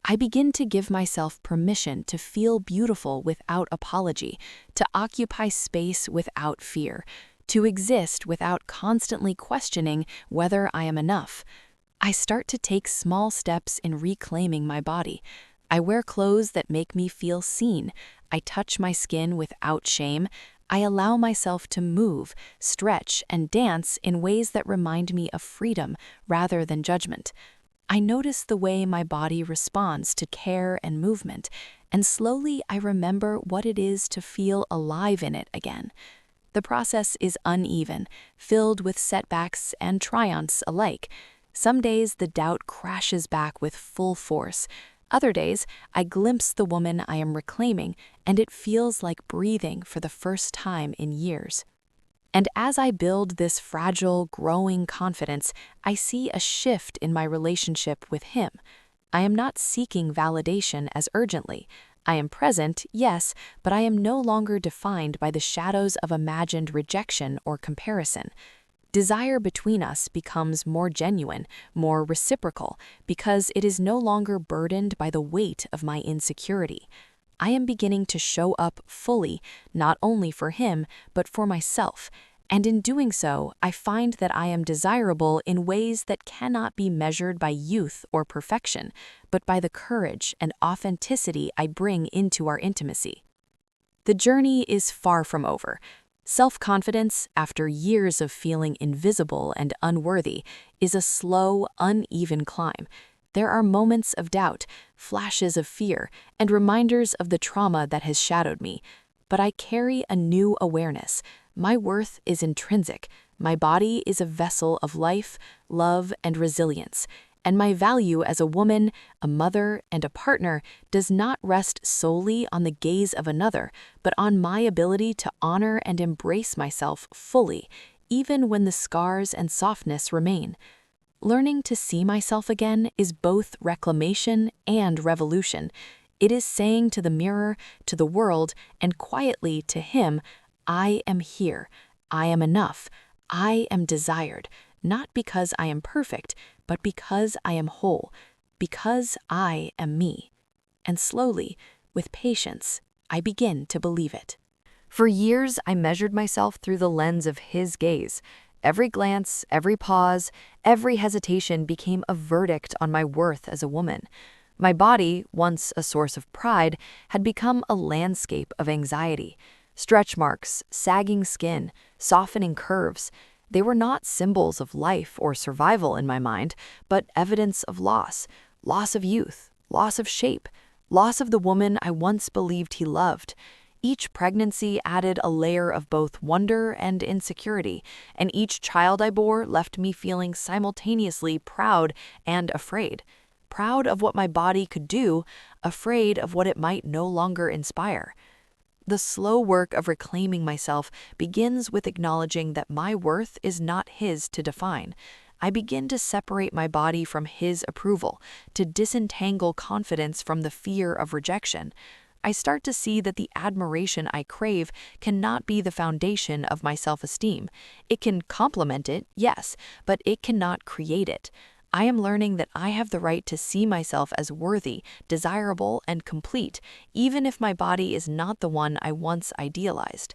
I begin to give myself permission to feel beautiful without apology, to occupy space without fear, to exist without constantly questioning whether I am enough. I start to take small steps in reclaiming my body. I wear clothes that make me feel seen. I touch my skin without shame. I allow myself to move, stretch, and dance in ways that remind me of freedom rather than judgment. I notice the way my body responds to care and movement, and slowly I remember what it is to feel alive in it again. The process is uneven, filled with setbacks and triumphs alike. Some days the doubt crashes back with full force. Other days, I glimpse the woman I am reclaiming, and it feels like breathing for the first time in years. And as I build this fragile, growing confidence, I see a shift in my relationship with him. I am not seeking validation as urgently. I am present, yes, but I am no longer defined by the shadows of imagined rejection or comparison. Desire between us becomes more genuine, more reciprocal, because it is no longer burdened by the weight of my insecurity. I am beginning to show up fully, not only for him, but for myself, and in doing so, I find that I am desirable in ways that cannot be measured by youth or perfection, but by the courage and authenticity I bring into our intimacy. The journey is far from over. Self-confidence, after years of feeling invisible and unworthy, is a slow, uneven climb. There are moments of doubt, flashes of fear, and reminders of the trauma that has shadowed me. But I carry a new awareness. My worth is intrinsic. My body is a vessel of life, love, and resilience. And my value as a woman, a mother, and a partner does not rest solely on the gaze of another, but on my ability to honor and embrace myself fully, even when the scars and softness remain. Learning to see myself again is both reclamation and revolution. It is saying to the mirror, to the world, and quietly to him, I am here, I am enough, I am desired, not because I am perfect, but because I am whole, because I am me. And slowly, with patience, I begin to believe it. For years, I measured myself through the lens of his gaze. Every glance, every pause, every hesitation became a verdict on my worth as a woman. My body, once a source of pride, had become a landscape of anxiety. Stretch marks, sagging skin, softening curves. They were not symbols of life or survival in my mind, but evidence of loss, loss of youth, loss of shape, loss of the woman I once believed he loved. Each pregnancy added a layer of both wonder and insecurity, and each child I bore left me feeling simultaneously proud and afraid. Proud of what my body could do, afraid of what it might no longer inspire. The slow work of reclaiming myself begins with acknowledging that my worth is not his to define. I begin to separate my body from his approval, to disentangle confidence from the fear of rejection. I start to see that the admiration I crave cannot be the foundation of my self-esteem. It can complement it, yes, but it cannot create it. I am learning that I have the right to see myself as worthy, desirable, and complete, even if my body is not the one I once idealized.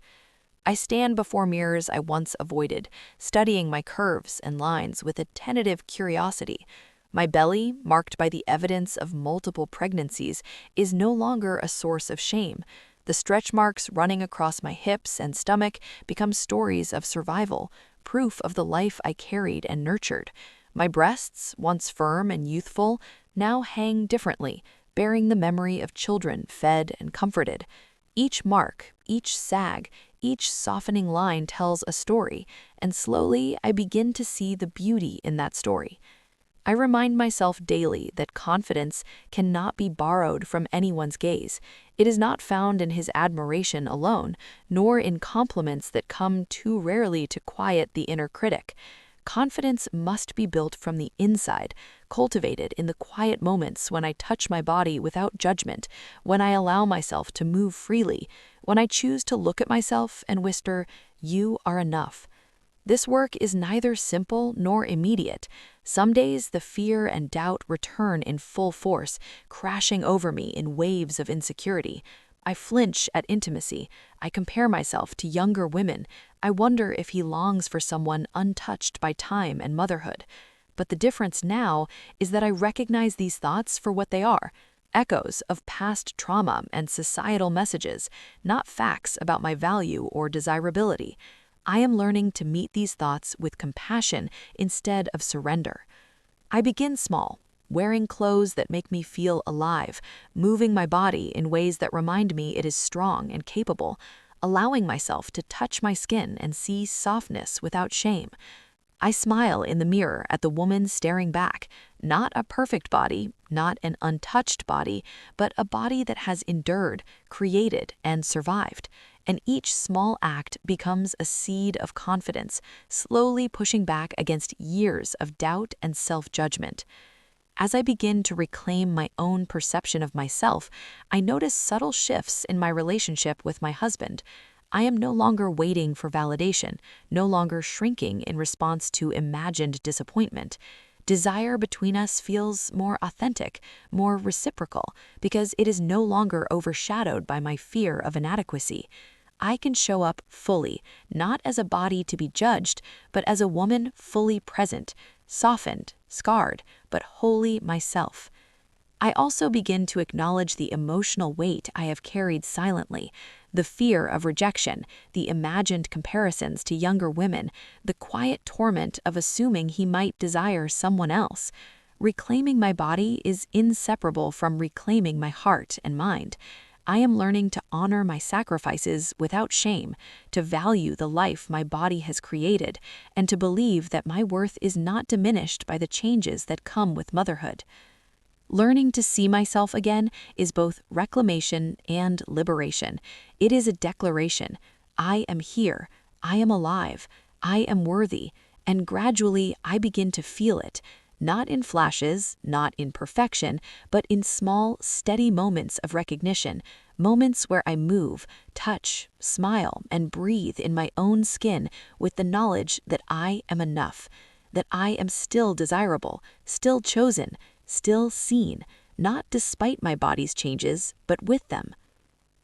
I stand before mirrors I once avoided, studying my curves and lines with a tentative curiosity. My belly, marked by the evidence of multiple pregnancies, is no longer a source of shame. The stretch marks running across my hips and stomach become stories of survival, proof of the life I carried and nurtured. My breasts, once firm and youthful, now hang differently, bearing the memory of children fed and comforted. Each mark, each sag, each softening line tells a story, and slowly I begin to see the beauty in that story. I remind myself daily that confidence cannot be borrowed from anyone's gaze. It is not found in his admiration alone, nor in compliments that come too rarely to quiet the inner critic. Confidence must be built from the inside, cultivated in the quiet moments when I touch my body without judgment, when I allow myself to move freely, when I choose to look at myself and whisper, "You are enough." This work is neither simple nor immediate. Some days the fear and doubt return in full force, crashing over me in waves of insecurity. I flinch at intimacy. I compare myself to younger women. I wonder if he longs for someone untouched by time and motherhood. But the difference now is that I recognize these thoughts for what they are: echoes of past trauma and societal messages, not facts about my value or desirability. I am learning to meet these thoughts with compassion instead of surrender. I begin small, wearing clothes that make me feel alive, moving my body in ways that remind me it is strong and capable, allowing myself to touch my skin and see softness without shame. I smile in the mirror at the woman staring back, not a perfect body, not an untouched body, but a body that has endured, created, and survived. And each small act becomes a seed of confidence, slowly pushing back against years of doubt and self-judgment. As I begin to reclaim my own perception of myself, I notice subtle shifts in my relationship with my husband. I am no longer waiting for validation, no longer shrinking in response to imagined disappointment. Desire between us feels more authentic, more reciprocal, because it is no longer overshadowed by my fear of inadequacy. I can show up fully, not as a body to be judged, but as a woman fully present, softened, scarred, but wholly myself. I also begin to acknowledge the emotional weight I have carried silently: the fear of rejection, the imagined comparisons to younger women, the quiet torment of assuming he might desire someone else. Reclaiming my body is inseparable from reclaiming my heart and mind. I am learning to honor my sacrifices without shame, to value the life my body has created, and to believe that my worth is not diminished by the changes that come with motherhood. Learning to see myself again is both reclamation and liberation. It is a declaration: I am here, I am alive, I am worthy, and gradually I begin to feel it, not in flashes, not in perfection, but in small, steady moments of recognition, moments where I move, touch, smile, and breathe in my own skin with the knowledge that I am enough, that I am still desirable, still chosen, still seen, not despite my body's changes, but with them.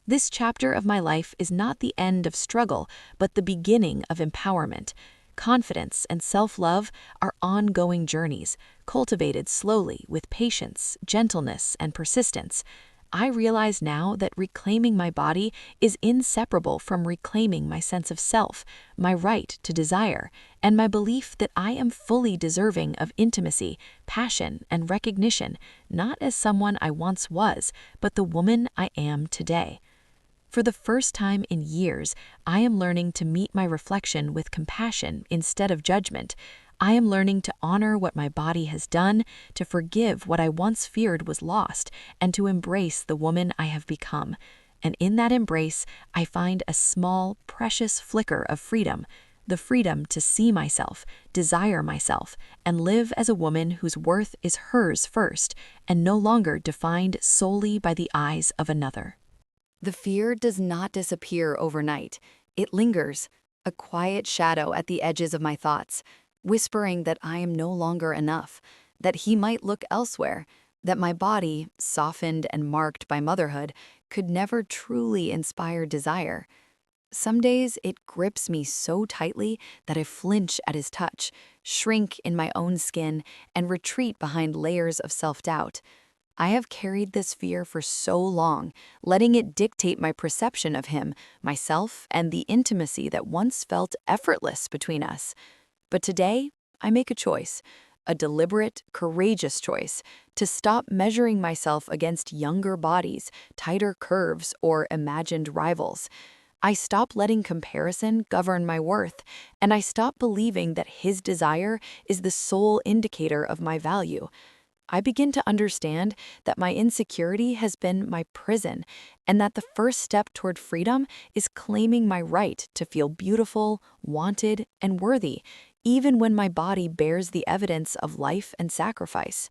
This chapter of my life is not the end of struggle, but the beginning of empowerment. Confidence and self-love are ongoing journeys, cultivated slowly with patience, gentleness, and persistence. I realize now that reclaiming my body is inseparable from reclaiming my sense of self, my right to desire, and my belief that I am fully deserving of intimacy, passion, and recognition, not as someone I once was, but the woman I am today. For the first time in years, I am learning to meet my reflection with compassion instead of judgment. I am learning to honor what my body has done, to forgive what I once feared was lost, and to embrace the woman I have become. And in that embrace, I find a small, precious flicker of freedom: the freedom to see myself, desire myself, and live as a woman whose worth is hers first, and no longer defined solely by the eyes of another. The fear does not disappear overnight. It lingers, a quiet shadow at the edges of my thoughts, whispering that I am no longer enough, that he might look elsewhere, that my body, softened and marked by motherhood, could never truly inspire desire. Some days it grips me so tightly that I flinch at his touch, shrink in my own skin, and retreat behind layers of self-doubt. I have carried this fear for so long, letting it dictate my perception of him, myself, and the intimacy that once felt effortless between us. But today, I make a choice, a deliberate, courageous choice, to stop measuring myself against younger bodies, tighter curves, or imagined rivals. I stop letting comparison govern my worth, and I stop believing that his desire is the sole indicator of my value. I begin to understand that my insecurity has been my prison, and that the first step toward freedom is claiming my right to feel beautiful, wanted, and worthy, even when my body bears the evidence of life and sacrifice.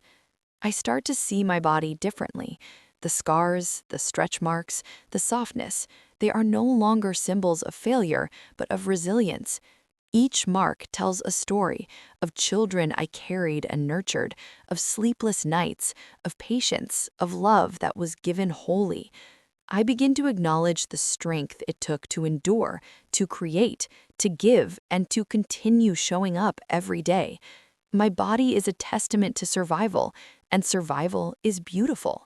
I start to see my body differently. The scars, the stretch marks, the softness, they are no longer symbols of failure, but of resilience. Each mark tells a story of children I carried and nurtured, of sleepless nights, of patience, of love that was given wholly. I begin to acknowledge the strength it took to endure, to create, to give, and to continue showing up every day. My body is a testament to survival, and survival is beautiful.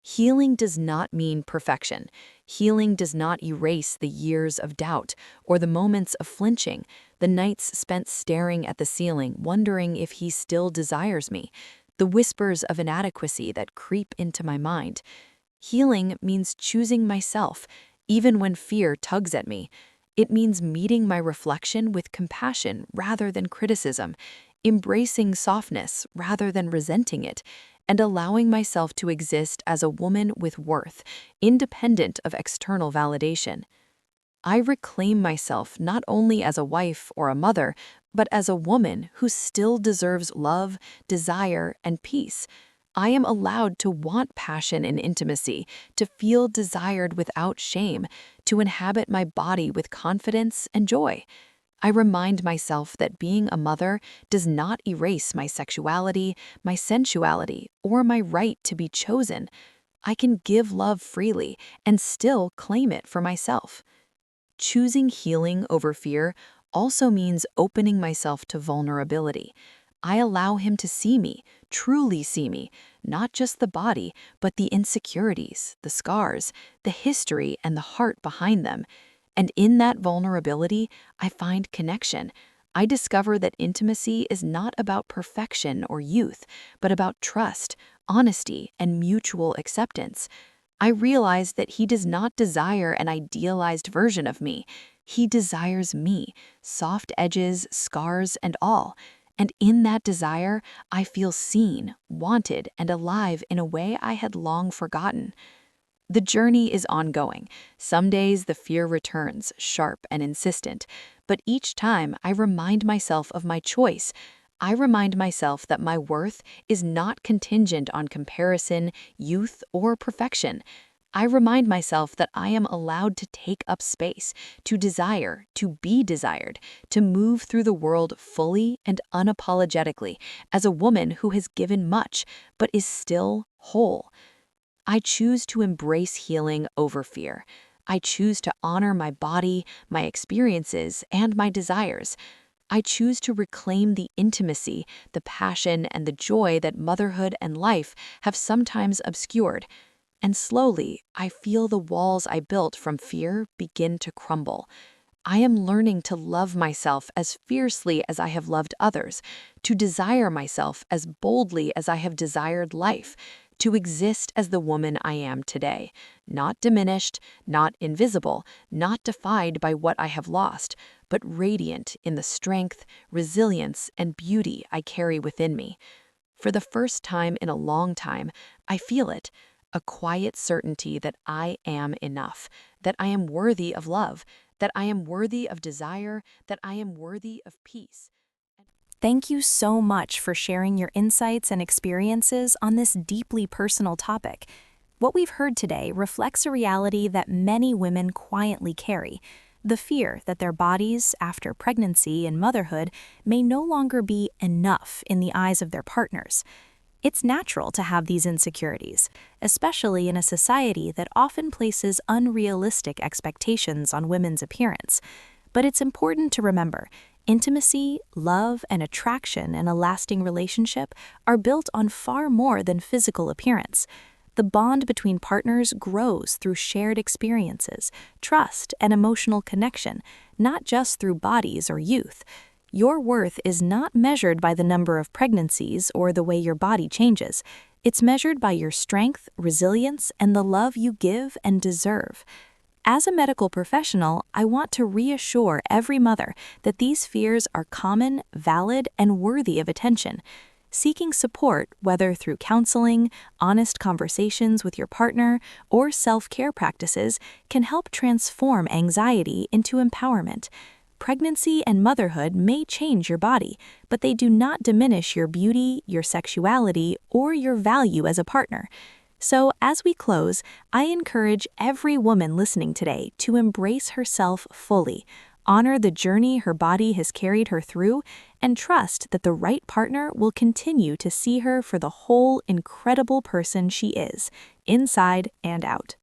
Healing does not mean perfection. Healing does not erase the years of doubt or the moments of flinching, the nights spent staring at the ceiling, wondering if he still desires me, the whispers of inadequacy that creep into my mind. Healing means choosing myself, even when fear tugs at me. It means meeting my reflection with compassion rather than criticism, embracing softness rather than resenting it, and allowing myself to exist as a woman with worth, independent of external validation. I reclaim myself not only as a wife or a mother, but as a woman who still deserves love, desire, and peace. I am allowed to want passion and intimacy, to feel desired without shame, to inhabit my body with confidence and joy. I remind myself that being a mother does not erase my sexuality, my sensuality, or my right to be chosen. I can give love freely and still claim it for myself. Choosing healing over fear also means opening myself to vulnerability. I allow him to see me, truly see me, not just the body, but the insecurities, the scars, the history, and the heart behind them. And in that vulnerability, I find connection. I discover that intimacy is not about perfection or youth, but about trust, honesty, and mutual acceptance. I realize that he does not desire an idealized version of me. He desires me, soft edges, scars, and all. And in that desire, I feel seen, wanted, and alive in a way I had long forgotten. The journey is ongoing. Some days the fear returns, sharp and insistent, but each time I remind myself of my choice. I remind myself that my worth is not contingent on comparison, youth, or perfection. I remind myself that I am allowed to take up space, to desire, to be desired, to move through the world fully and unapologetically as a woman who has given much, but is still whole. I choose to embrace healing over fear. I choose to honor my body, my experiences, and my desires. I choose to reclaim the intimacy, the passion, and the joy that motherhood and life have sometimes obscured. And slowly, I feel the walls I built from fear begin to crumble. I am learning to love myself as fiercely as I have loved others, to desire myself as boldly as I have desired life, to exist as the woman I am today, not diminished, not invisible, not defied by what I have lost, but radiant in the strength, resilience, and beauty I carry within me. For the first time in a long time, I feel it, a quiet certainty that I am enough, that I am worthy of love, that I am worthy of desire, that I am worthy of peace. Thank you so much for sharing your insights and experiences on this deeply personal topic. What we've heard today reflects a reality that many women quietly carry, the fear that their bodies, after pregnancy and motherhood, may no longer be enough in the eyes of their partners. It's natural to have these insecurities, especially in a society that often places unrealistic expectations on women's appearance. But it's important to remember, intimacy, love, and attraction in a lasting relationship are built on far more than physical appearance. The bond between partners grows through shared experiences, trust, and emotional connection, not just through bodies or youth. Your worth is not measured by the number of pregnancies or the way your body changes. It's measured by your strength, resilience, and the love you give and deserve. As a medical professional, I want to reassure every mother that these fears are common, valid, and worthy of attention. Seeking support, whether through counseling, honest conversations with your partner, or self-care practices, can help transform anxiety into empowerment. Pregnancy and motherhood may change your body, but they do not diminish your beauty, your sexuality, or your value as a partner. So, as we close, I encourage every woman listening today to embrace herself fully, honor the journey her body has carried her through, and trust that the right partner will continue to see her for the whole incredible person she is, inside and out.